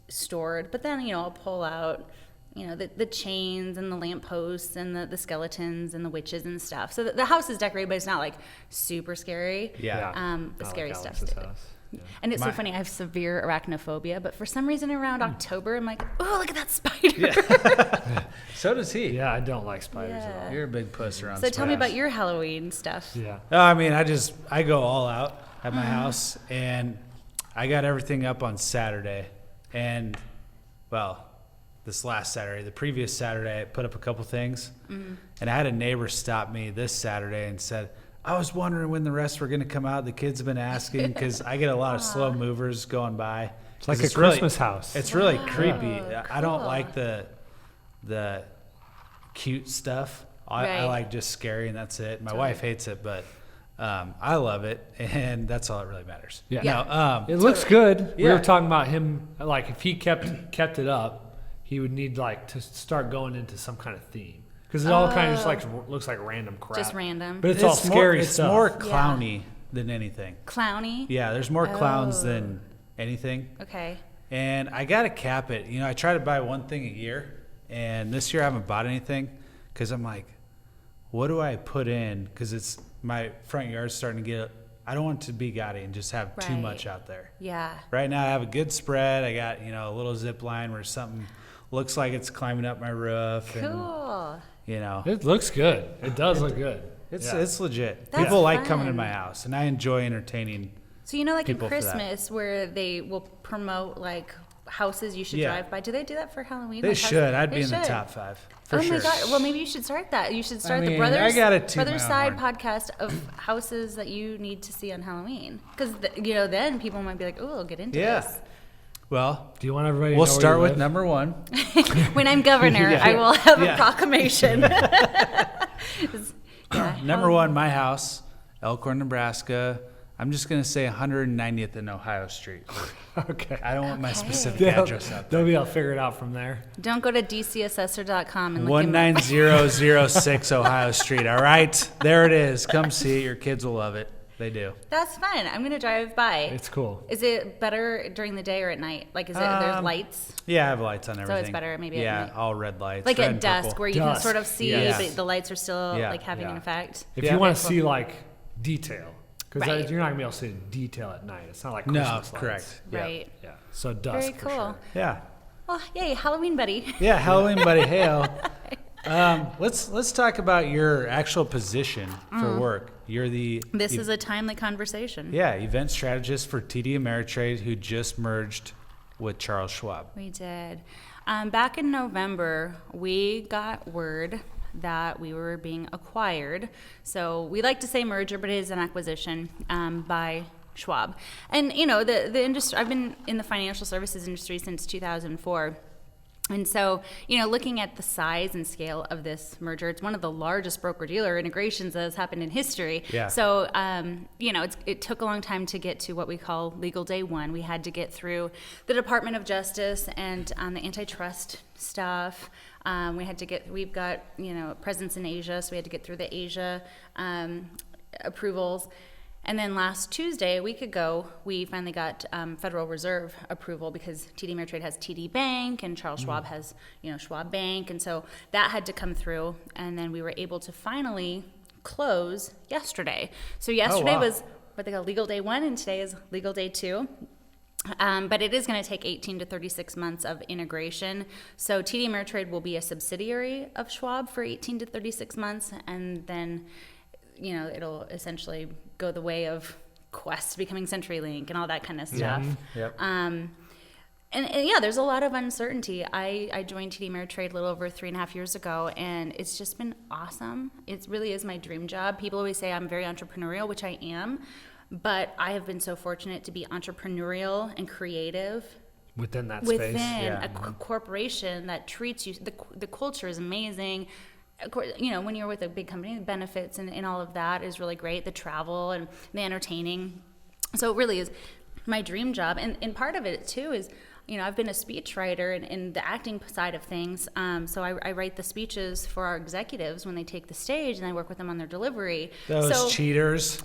stored, but then I'll pull out the chains and the lampposts and the skeletons and the witches and stuff. So the house is decorated, but it's not like super scary. Yeah. The Not scary like stuff. Alex's house. Yeah. And it's so funny, I have severe arachnophobia, but for some reason around October, I'm like, oh, look at that spider. So does he. Yeah, I don't like spiders at all. You're a big puss around So tell me spiders. about your Halloween stuff. Yeah. I mean, I go all out at my house, and I got everything up on Saturday. And, well, this last Saturday, the previous Saturday, I put up a couple things. And I had a neighbor stop me this Saturday and said, I was wondering when the rest were going to come out. The kids have been asking because I get a lot of slow movers going by. It's like a really- Christmas house. It's really creepy. I don't cool. like the cute stuff. I Right. like just scary, and that's it. My wife hates it, but I love it, and that's all that really matters. Yeah. No, It looks good. We Yeah. were talking about him, like if he kept it up, he would need like to start going into some kind of theme. Because it all kind of just like looks like random crap. Just random. But it's all scary It's stuff. more clowny than anything. Clowny? Yeah, there's more clowns Oh. than anything. Okay. And I got to cap it. I try to buy one thing a year, and this year I haven't bought anything because I'm like, what do I put in? Because my front yard's starting to get. I don't want it to be gaudy and just have too Right. much out there. Yeah. Right now I have a good spread. I got, a little zip line where something looks like it's climbing up my roof. Cool. And, It looks good. It does look good. it's legit. That's People like coming to fun. my house, and I enjoy entertaining. So like in people for that. Christmas where they will promote like houses you should Yeah. drive by. Do they do that for Halloween? They Like, should. I'd they be in the should. top 5 for Oh sure. my god! Well, maybe you should start that. You should start the mean, brothers. I gotta toot my Brothers own Side horn. podcast of houses that you need to see on Halloween, because then people might be like, "Oh, I'll get into Yeah. this." Well, Do you want everybody? we'll to know where start you with live? number 1. When I'm governor, Yeah. I will have Yeah. a proclamation. Yeah. Number 1, my house, Elkhorn, Nebraska. I'm just gonna say 190th and Ohio Street. Okay. I don't want my Okay. specific They'll, address out there. they'll be able to figure it out from there. Don't go to dcassessor.com and look him up. 19006 Ohio Street. All right, there it is. Come see it. Your kids will love it. They do. That's fun. I'm gonna drive by. It's cool. Is it better during the day or at night? Like, is it there's lights? Yeah, I have lights on it's everything. better maybe at Yeah, night. all red lights. Like red at and dusk, purple. where you can Dusk. sort of see, Yes. but the lights are still Yeah. like having an Yeah. effect. If Yeah. you want to Cool. see like detail, because Right. you're not gonna be able to see detail at night. It's not like No, Christmas lights. correct. Yeah. Right. Yeah. So dusk. Very for cool. sure. Yeah. Well, yay, Halloween buddy. Yeah, Halloween buddy. Hail. Let's talk about your actual position for work. You're the This is a timely conversation. event strategist for TD Ameritrade, who just merged with Charles Schwab. We did. Back in November, we got word that we were being acquired. So we like to say merger, but it is an acquisition by Schwab. And the industry. I've been in the financial services industry since 2004. And so, looking at the size and scale of this merger, it's one of the largest broker-dealer integrations that has happened in history. Yeah. So, it took a long time to get to what we call legal day one. We had to get through the Department of Justice and the antitrust stuff. We've got, presence in Asia, so we had to get through the Asia approvals. And then last Tuesday, a week ago, we finally got Federal Reserve approval because TD Ameritrade has TD Bank and Charles Schwab has, Schwab Bank. And so that had to come through. And then we were able to finally close yesterday. So yesterday wow. was what they call legal day one, and today is legal day two. But it is going to take 18 to 36 months of integration. So TD Ameritrade will be a subsidiary of Schwab for 18 to 36 months, and then it'll essentially go the way of Quest becoming CenturyLink and all that kind of stuff. Yep. And yeah, there's a lot of uncertainty. I joined TD Ameritrade a little over 3.5 years ago, and it's just been awesome. It really is my dream job. People always say I'm very entrepreneurial, which I am, but I have been so fortunate to be entrepreneurial and creative Within that within space. Yeah. a corporation that treats you. The culture is amazing. Of course, when you're with a big company, the benefits and all of that is really great. The travel and the entertaining. So it really is my dream job. And part of it, too, is, I've been a speechwriter in the acting side of things. So I write the speeches for our executives when they take the stage, and I work with them on their delivery. Those cheaters.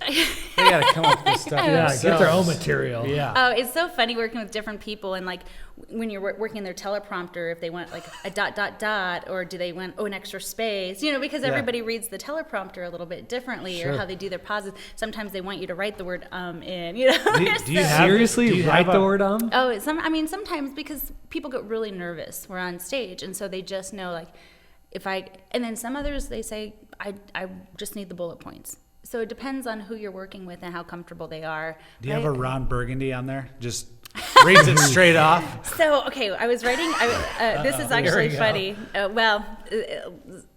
They got to come up with stuff. Yeah, themselves. get their own material. Yeah. Oh, it's so funny working with different people, and like when you're working their teleprompter, if they want like a ... or do they want an extra space, because everybody reads the teleprompter a little bit differently, or how they do their pauses. Sometimes they want you to write the word in, Do you have- Seriously, do you write have the a- word Oh, sometimes because people get really nervous. We're on stage, and so they just know like and then some others they say I just need the bullet points. So it depends on who you're working with and how comfortable they are. Do you have a Ron Burgundy on there? Just reads it straight off. So, okay, I was writing, this is actually we go. funny.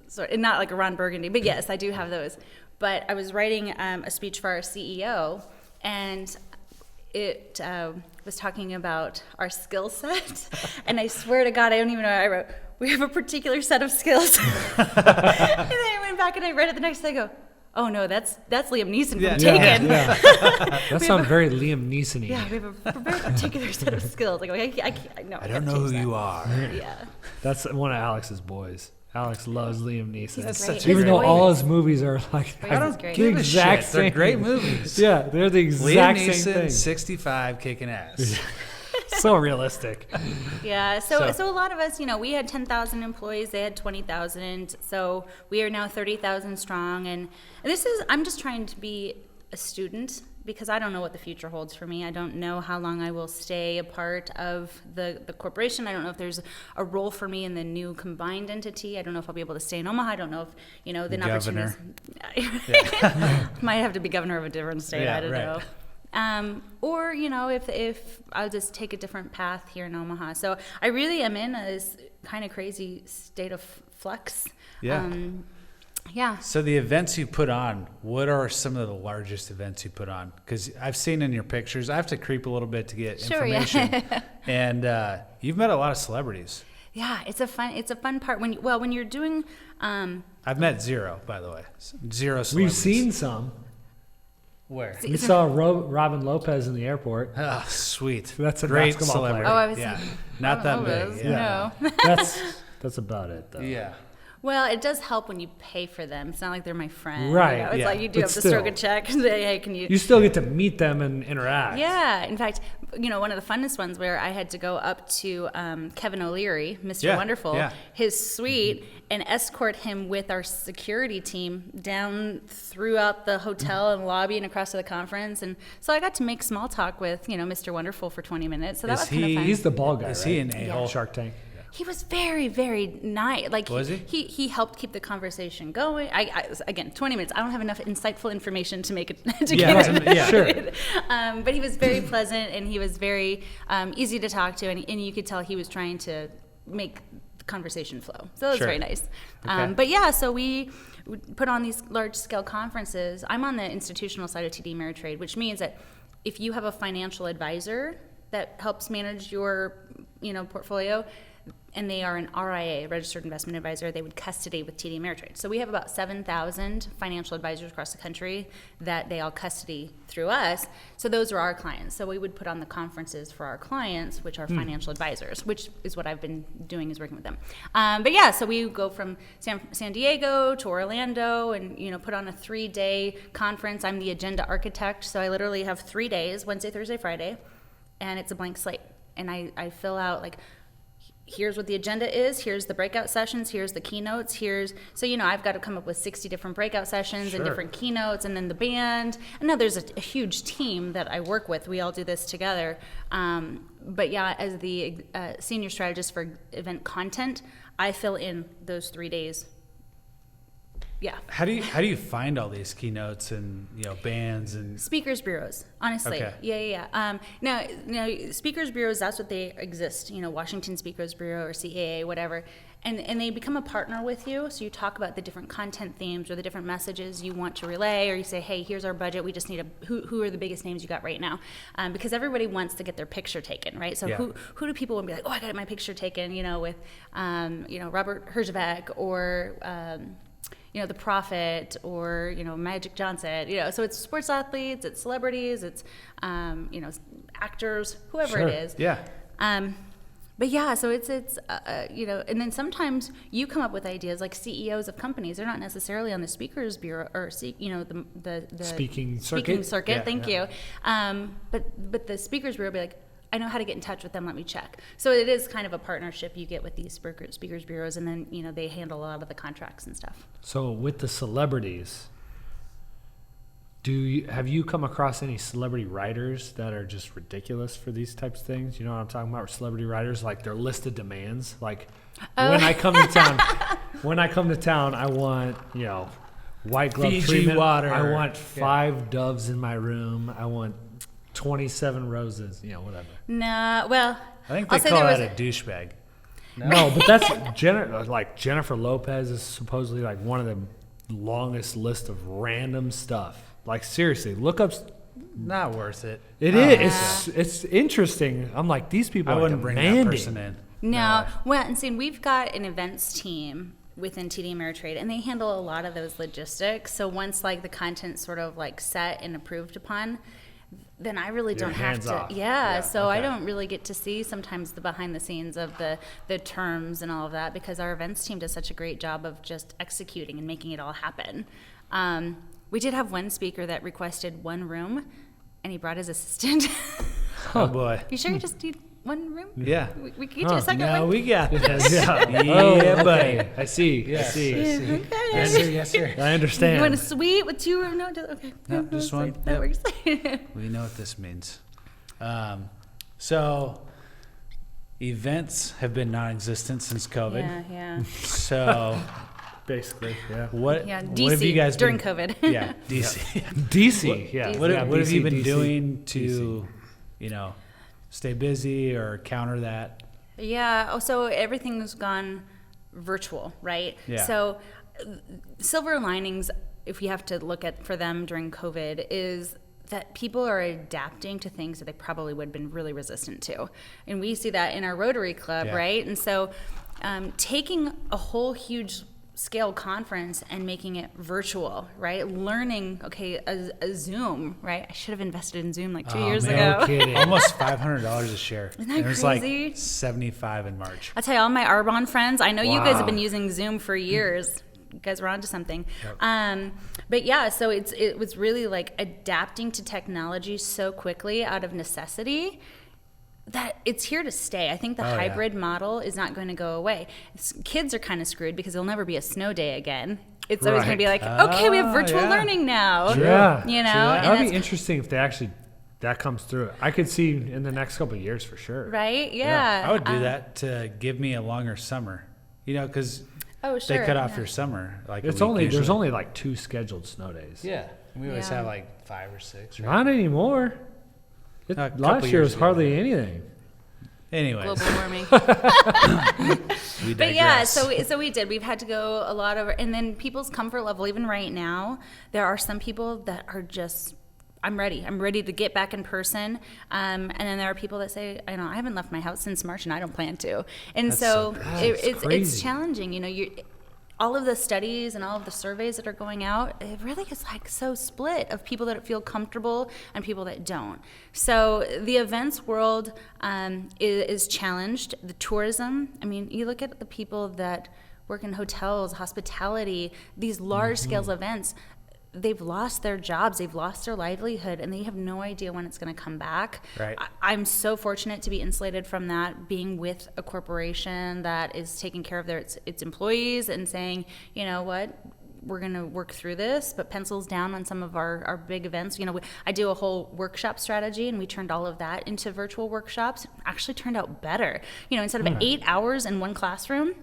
Sorry, not like a Ron Burgundy, but yes, I do have those. But I was writing a speech for our CEO, and it was talking about our skill set. And I swear to God, I don't even know what I wrote. We have a particular set of skills. And then I went back and I read it the next day. I go, oh no, that's Liam Neeson from Taken. That sounds very Liam Neeson-y. Yeah, we have a very particular set of skills. Like, I don't know who you are. Yeah. That's one of Alex's boys. Alex loves Liam Neeson. He's such great. a Even His though voice- all his movies are like I don't the give a exact shit. They're same. great movies. Yeah, they're the Liam exact same Neeson, thing. 65, kicking ass. So realistic. Yeah. So a lot of us, we had 10,000 employees. They had 20,000. So we are now 30,000 strong. And I'm just trying to be a student because I don't know what the future holds for me. I don't know how long I will stay a part of the corporation. I don't know if there's a role for me in the new combined entity. I don't know if I'll be able to stay in Omaha. I don't know if, the opportunities. Might have to be governor of a different state. I don't know. Or, if I'll just take a different path here in Omaha. So I really am in this kind of crazy state of flux. Yeah. Yeah. So the events you put on, what are some of the largest events you put on? Because I've seen in your pictures, I have to creep a little bit to get information. Yeah. And you've met a lot of celebrities. Yeah, it's a fun part when you're doing. I've met zero, by the way. Zero celebrities. We've seen some. Where? We saw Robin Lopez in the airport. Oh, sweet. That's a great basketball celebrity. player. Oh, I was not that Lopez, big. Yeah. No. That's about it, though. Yeah. Well, it does help when you pay for them. It's not like they're my friend. Right, It's yeah. like you do But have to still. stroke a check and say, hey, can you... You still get to meet them and interact. Yeah. In fact, one of the funnest ones where I had to go up to Kevin O'Leary, Mr. Yeah, Wonderful, yeah. his suite, and escort him with our security team down throughout the hotel and lobby and across to the conference. And so I got to make small talk with, Mr. Wonderful for 20 minutes. So that was kind of fun. He's the ball guy, Is right? he an a-hole? Shark Tank. He was very, very nice. Like Was he? He helped keep the conversation going. Again, 20 minutes. I don't have enough insightful information to make it to get into that. Sure. But he was very pleasant and he was very easy to talk to, and you could tell he was trying to make the conversation flow. So it was Sure. very nice. Okay. But yeah, so we put on these large scale conferences. I'm on the institutional side of TD Ameritrade, which means that if you have a financial advisor that helps manage your portfolio, and they are an RIA, registered investment advisor, they would custody with TD Ameritrade. So we have about 7,000 financial advisors across the country that they all custody through us. So those are our clients. So we would put on the conferences for our clients, which are financial advisors, which is what I've been doing, is working with them. But yeah, so we go from San Diego to Orlando and, put on a 3-day conference. I'm the agenda architect. So I literally have 3 days, Wednesday, Thursday, Friday, and it's a blank slate. And I fill out here's what the agenda is, here's the breakout sessions, here's the keynotes, so I've got to come up with 60 different breakout sessions and different keynotes, and then the band. And now there's a huge team that I work with. We all do this together. But yeah, as the senior strategist for event content, I fill in those 3 days. Yeah. How do you find all these keynotes and bands and Speakers bureaus, honestly. Okay. Yeah. Now, speakers bureaus, that's what they exist. Washington Speakers Bureau or CAA, whatever, and they become a partner with you. So you talk about the different content themes or the different messages you want to relay, or you say, hey, here's our budget. We just need who are the biggest names you got right now, because everybody wants to get their picture taken, right? So who do people want to be like, oh, I got my picture taken, with, Robert Herjavec or. The Prophet or, Magic Johnson, so it's sports athletes, it's celebrities, it's, actors, whoever it is. Yeah. But yeah, so it's and then sometimes you come up with ideas like CEOs of companies. They're not necessarily on the speakers bureau or, the Speaking circuit. Yeah, thank you. But the speakers bureau will be like, I know how to get in touch with them. Let me check. So it is kind of a partnership you get with these speakers bureaus, and then they handle a lot of the contracts and stuff. So with the celebrities, have you come across any celebrity writers that are just ridiculous for these types of things? You know what I'm talking about? Celebrity writers, like their list of demands. Like when I come to town, I want white glove Fiji treatment. water. I want 5 doves in my room. I want 27 roses, whatever. Nah, well, I think they I'll say call there that was a douchebag. No, but that's Jennifer Lopez is supposedly one of the longest list of random stuff. Like seriously, look up. Not worth it. It is. It's interesting. I'm like, these people I are wouldn't bring demanding. that person in. No. way. Well, and see, we've got an events team within TD Ameritrade, and they handle a lot of those logistics. So once the content's sort of set and approved upon, then I really don't have hands to. off. Yeah, so I okay. don't really get to see sometimes the behind the scenes of the terms and all of that, because our events team does such a great job of just executing and making it all happen. We did have one speaker that requested one room, and he brought his assistant. Oh boy. You sure you just need room? Yeah. We can get you a second No, one. we got this. Yeah. Yeah, buddy. Okay. I see. Yes. I see. Okay. Yes, sir. Yes, sir. I understand. You want a suite with 2 rooms? No, okay. No, just one. That Yep. works. We know what this means. So, events have been non-existent since COVID. yeah. So, Basically, yeah. what? Yeah, What have you DC guys during been, COVID. Yeah, DC. DC, yeah. What, yeah, what have DC, you been DC. doing to, stay busy or counter that? Yeah. Oh, so everything's gone virtual, right? Yeah. So silver linings, if you have to look at for them during COVID, is that people are adapting to things that they probably would have been really resistant to. And we see that in our Rotary Club, Yeah. right? And so taking a whole huge scale conference and making it virtual, right? Learning, a Zoom, right? I should have invested in Zoom like 2 years man. ago. No kidding. Almost $500 a share. Isn't that It was crazy? like 75 in March. I'll tell you, all my Arbonne friends, I know you guys have Wow. been using Zoom for years. You guys were onto something. But yeah, so it was really like adapting to technology so quickly out of necessity that it's here to stay. I think the Oh, yeah. hybrid model is not going to go away. Kids are kind of screwed because there'll never be a snow day again. It's always going to be like, okay, we have virtual yeah. learning now. Yeah. You know, True that. and That'd that's- be interesting if they actually that comes through. I could see in the next couple of years for sure. right? Yeah. I would do that to give me a longer summer, because Oh, sure. they cut off yeah. your summer. Like It's a week only there's usually. only like 2 scheduled snow days. Yeah, we always Yeah. have like 5 or 6. Right? Not anymore. A couple Last year years was ago. hardly anything. Anyways, Global warming. we But yeah, digress. so we did. We've had to go a lot of, and then people's comfort level, even right now, there are some people that are just, I'm ready. I'm ready to get back in person. And then there are people that say, I haven't left my house since March, and I don't plan to. And That's so so it's crazy. challenging. All of the studies and all of the surveys that are going out, it really is like so split of people that feel comfortable and people that don't. So the events world is challenged. The tourism, you look at the people that work in hotels, hospitality, these large scale events, they've lost their jobs, they've lost their livelihood, and they have no idea when it's going to come back. Right. I'm so fortunate to be insulated from that, being with a corporation that is taking care of its employees and saying, you know what, we're going to work through this, but pencils down on some of our big events. I do a whole workshop strategy, and we turned all of that into virtual workshops. It actually turned out better. Instead of 8 hours in one classroom,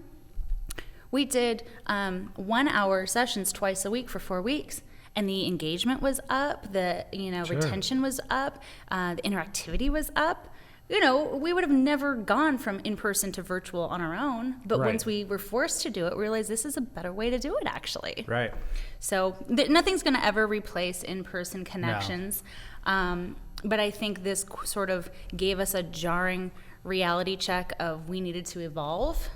we did 1 hour sessions twice a week for 4 weeks. And the engagement was up, the Sure. retention was up, the interactivity was up. We would have never gone from in-person to virtual on our own, but Right. once we were forced to do it, we realized this is a better way to do it, actually. right. So nothing's going to ever replace in-person connections. But I think this sort of gave us a jarring reality check of we needed to evolve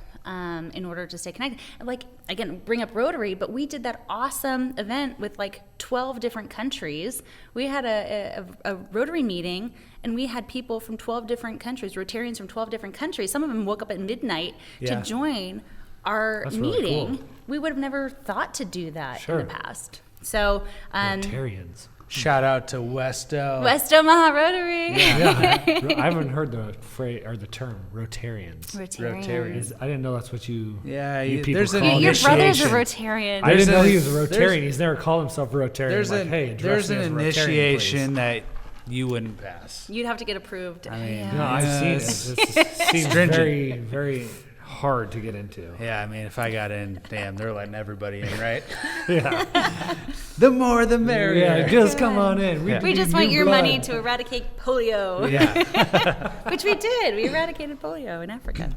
in order to stay connected. Like, again, bring up Rotary, but we did that awesome event with like 12 different countries. We had a Rotary meeting, and we had people from 12 different countries, Rotarians from 12 different countries. Some of them woke up at midnight Yeah. to join our That's really meeting. cool. We would have never thought to do that Sure. in the past. So, Rotarians. Shout out to Westo. West Omaha Rotary. Yeah, I haven't heard the phrase or the term Rotarians. Rotarians. I didn't know that's what you. Yeah, you you- people there's an call Your it. brother's a initiation. Rotarian. I didn't know he was a there's- Rotarian. He's never called himself a Rotarian. There's like, an hey, address there's me an as a Rotarian, initiation please. that you wouldn't pass. You'd have to get approved. I mean, No, I've seen it. Yes. It seems Stringent. very, very hard to get into. Yeah, if I got in, damn, they're letting everybody in, right? Yeah, The more, the merrier. yeah. Just come on in. Yeah. We need just new want your blood. money to eradicate polio, Yeah. which we did. We eradicated polio in Africa.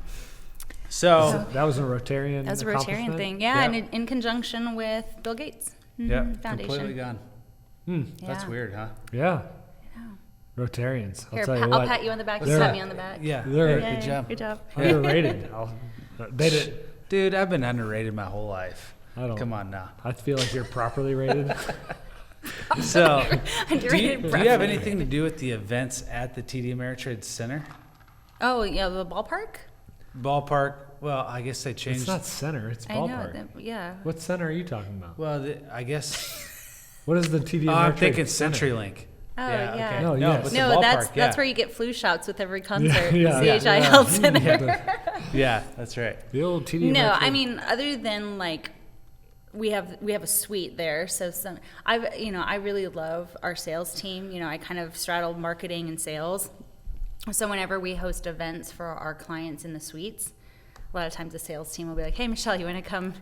So, That was a Rotarian. That was a Rotarian accomplishment? thing. Yeah, and in conjunction with Bill Gates yeah, Foundation. completely gone. That's Yeah. weird, huh? Yeah. Rotarians. I'll Here, tell you I'll what. pat you on the back. You They're- pat me on the back. Yeah. They're- Good job. Good job. Underrated. They did. Dude, I've been underrated my whole life. I don't. Come on now. I feel like you're properly rated. So, do Underrated you have anything to do with the events at the TD Ameritrade Center? Oh, yeah, the ballpark? Ballpark, well, I guess they changed. It's not center. It's I know. ballpark. Yeah. What center are you talking about? Well, I guess. What is the TD? Oh, I'm Ameritrade thinking Center? CenturyLink. Oh, yeah. Okay. No, No, yes. but the No, ballpark, that's where you get flu shots with every concert. Yeah, The yeah. CHI Health Center. Yeah, that's right. The old TD. No, Ameritrade. I mean, other than like, we have a suite there. So I really love our sales team. You know, I kind of straddle marketing and sales. So whenever we host events for our clients in the suites, a lot of times the sales team will be like, "Hey, Michelle, you want to come?"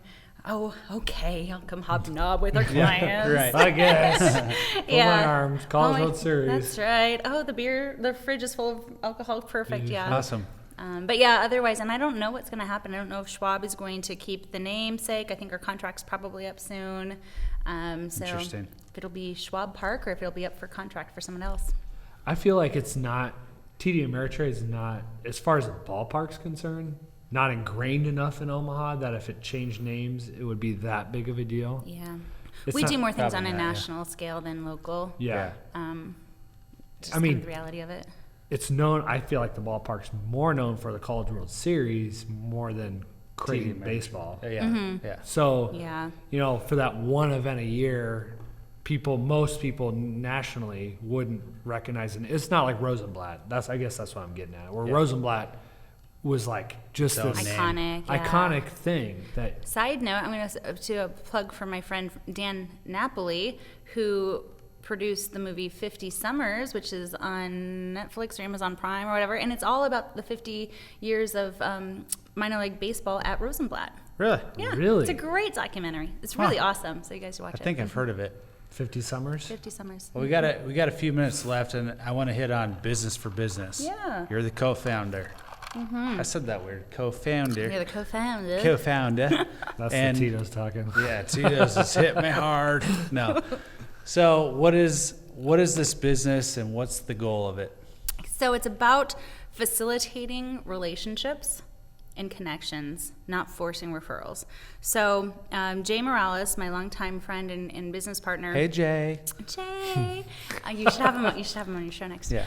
Oh, okay, I'll come hobnob with our clients. Right. I guess. Put my arms. College my- World Series. That's right. Oh, the fridge is full of alcohol. Perfect. Yeah. Awesome. But yeah, otherwise, and I don't know what's going to happen. I don't know if Schwab is going to keep the namesake. I think our contract's probably up soon. So Interesting. if it'll be Schwab Park or if it'll be up for contract for someone else. I feel like it's not, TD Ameritrade is not, as far as the ballpark's concerned, not ingrained enough in Omaha that if it changed names, it would be that big of a deal. Yeah. It's We not- do more things on Probably a not, yeah. national scale than local. Yeah. Just I mean- kind of the reality of it. It's known, I feel like the ballpark's more known for the College World Series more than Creighton TD Ameritrade. baseball. Yeah. Yeah. So, Yeah. you know, for that one event a year, most people nationally wouldn't recognize it. It's not like Rosenblatt. I guess that's what I'm getting at. Where Yeah. Rosenblatt was like just Its own this name. Iconic. Yeah. iconic thing that Side note, I'm going to do a plug for my friend Dan Napoli, who produced the movie 50 Summers, which is on Netflix or Amazon Prime or whatever, and it's all about the 50 years of minor league baseball at Rosenblatt. Really? Yeah, Really? it's a great documentary. It's really awesome, so you guys should watch I it. think I've heard of it. 50 Summers. 50 Summers. Well, we got a few minutes left, and I want to hit on business for business. Yeah. You're the co-founder. I said that weird. Co-founder. You're the co-founder. Co-founder. That's And- the Tito's talking. Yeah, Tito's has hit me hard. No. So what is this business and what's the goal of it? So it's about facilitating relationships and connections, not forcing referrals. So Jay Morales, my longtime friend and business partner. Hey Jay. Jay, you should have him. You should have him on your show next. Yeah.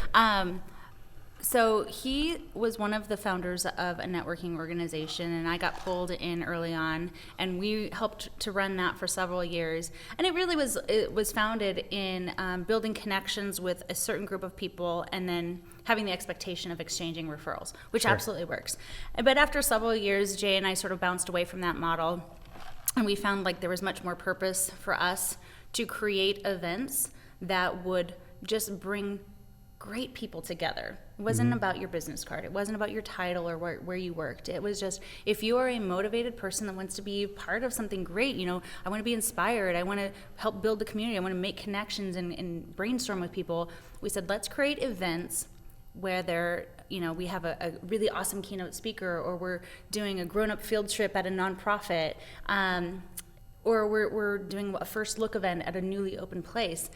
So he was one of the founders of a networking organization, and I got pulled in early on, and we helped to run that for several years. And it was founded in building connections with a certain group of people, and then having the expectation of exchanging referrals, which absolutely works. But after several years, Jay and I sort of bounced away from that model, and we found like there was much more purpose for us to create events that would just bring great people together. It wasn't about your business card. It wasn't about your title or where you worked. It was just, if you are a motivated person that wants to be part of something great, you know, I want to be inspired. I want to help build the community. I want to make connections and brainstorm with people. We said, let's create events where we have a really awesome keynote speaker, or we're doing a grown-up field trip at a nonprofit, or we're doing a first look event at a newly opened place.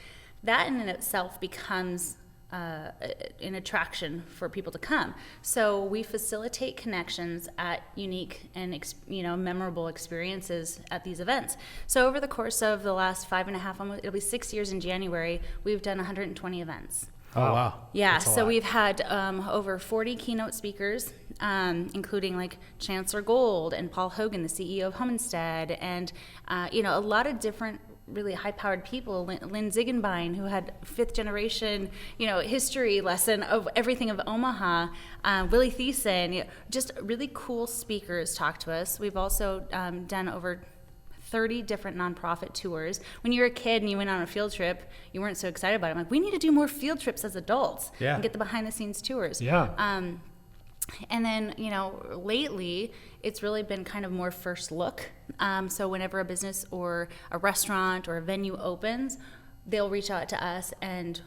That in itself becomes an attraction for people to come. So we facilitate connections at unique and memorable experiences at these events. So over the course of the last 5.5, it'll be 6 years in January, we've done 120 events. Oh wow. Yeah, That's a so lot. we've had over 40 keynote speakers, including like Chancellor Gold and Paul Hogan, the CEO of Homestead, and a lot of different really high-powered people. Lynn Ziegenbein, who had fifth generation, history lesson of everything of Omaha. Willie Thiessen, just really cool speakers talk to us. We've also done over 30 different nonprofit tours. When you were a kid and you went on a field trip, you weren't so excited about it. I'm like, we need to do more field trips as adults Yeah. and get the behind-the-scenes tours. Yeah. And then, lately, it's really been kind of more first look. So whenever a business or a restaurant or a venue opens, they'll reach out to us and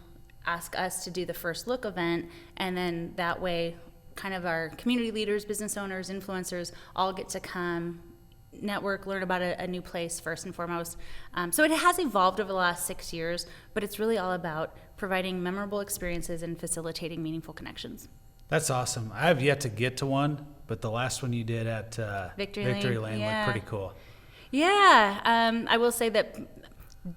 ask us to do the first look event. And then that way, kind of our community leaders, business owners, influencers, all get to come, network, learn about a new place first and foremost. So it has evolved over the last 6 years, but it's really all about providing memorable experiences and facilitating meaningful connections. That's awesome. I have yet to get to one, but the last one you did at Victory Lane, yeah. looked pretty cool. Yeah, I will say that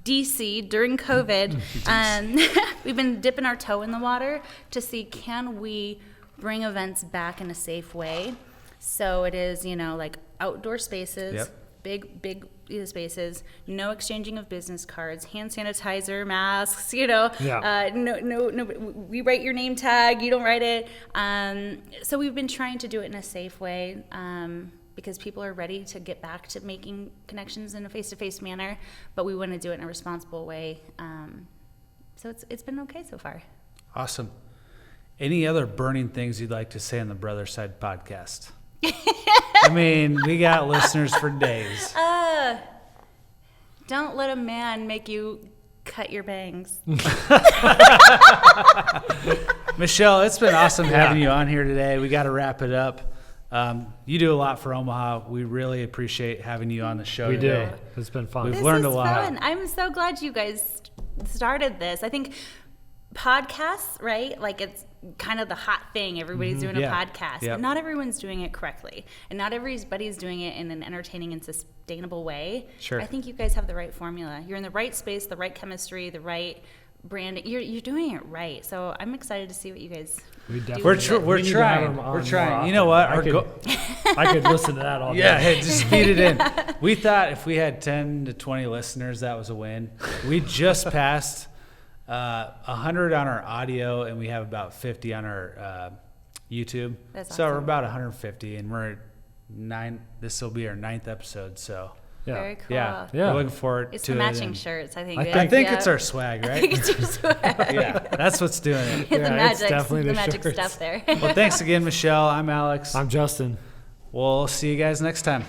DC during COVID, we've been dipping our toe in the water to see, can we bring events back in a safe way? So it is, like outdoor spaces, Yep. big spaces, no exchanging of business cards, hand sanitizer, masks, you know, no, we write your name tag, you don't write it. So we've been trying to do it in a safe way, because people are ready to get back to making connections in a face-to-face manner, but we want to do it in a responsible way. So it's been okay so far. Awesome. Any other burning things you'd like to say on the Brother Side podcast? I mean, we got listeners for days. Don't let a man make you cut your bangs. Michelle, it's been awesome having you on here today. We got to wrap it up. You do a lot for Omaha. We really appreciate having you on the show today. Do. It's been fun. We've learned a lot. Fun. I'm so glad you guys started this. I think podcasts, right? Like, it's kind of the hot thing. Everybody's doing a podcast. Yep. But not everyone's doing it correctly. And not everybody's doing it in an entertaining and sustainable way. Sure. I think you guys have the right formula. You're in the right space, the right chemistry, the right branding. You're doing it right. So I'm excited to see what you guys do. We're trying. We're trying. You know what? I could listen to that all day. Yeah, hey, just feed it in. We thought if we had 10 to 20 listeners, that was a win. We just passed 100 on our audio, and we have about 50 on our YouTube. That's so awesome. we're about 150, and we're 9. This will be our 9th episode. So Very cool. yeah, we're looking forward It's to the it. matching and shirts, I think. I think it's our swag, right? I think it's your swag. Yeah, that's what's doing it. the it's definitely the magic shirts. stuff there. Well, thanks again, Michelle. I'm Alex. I'm Justin. We'll see you guys next time.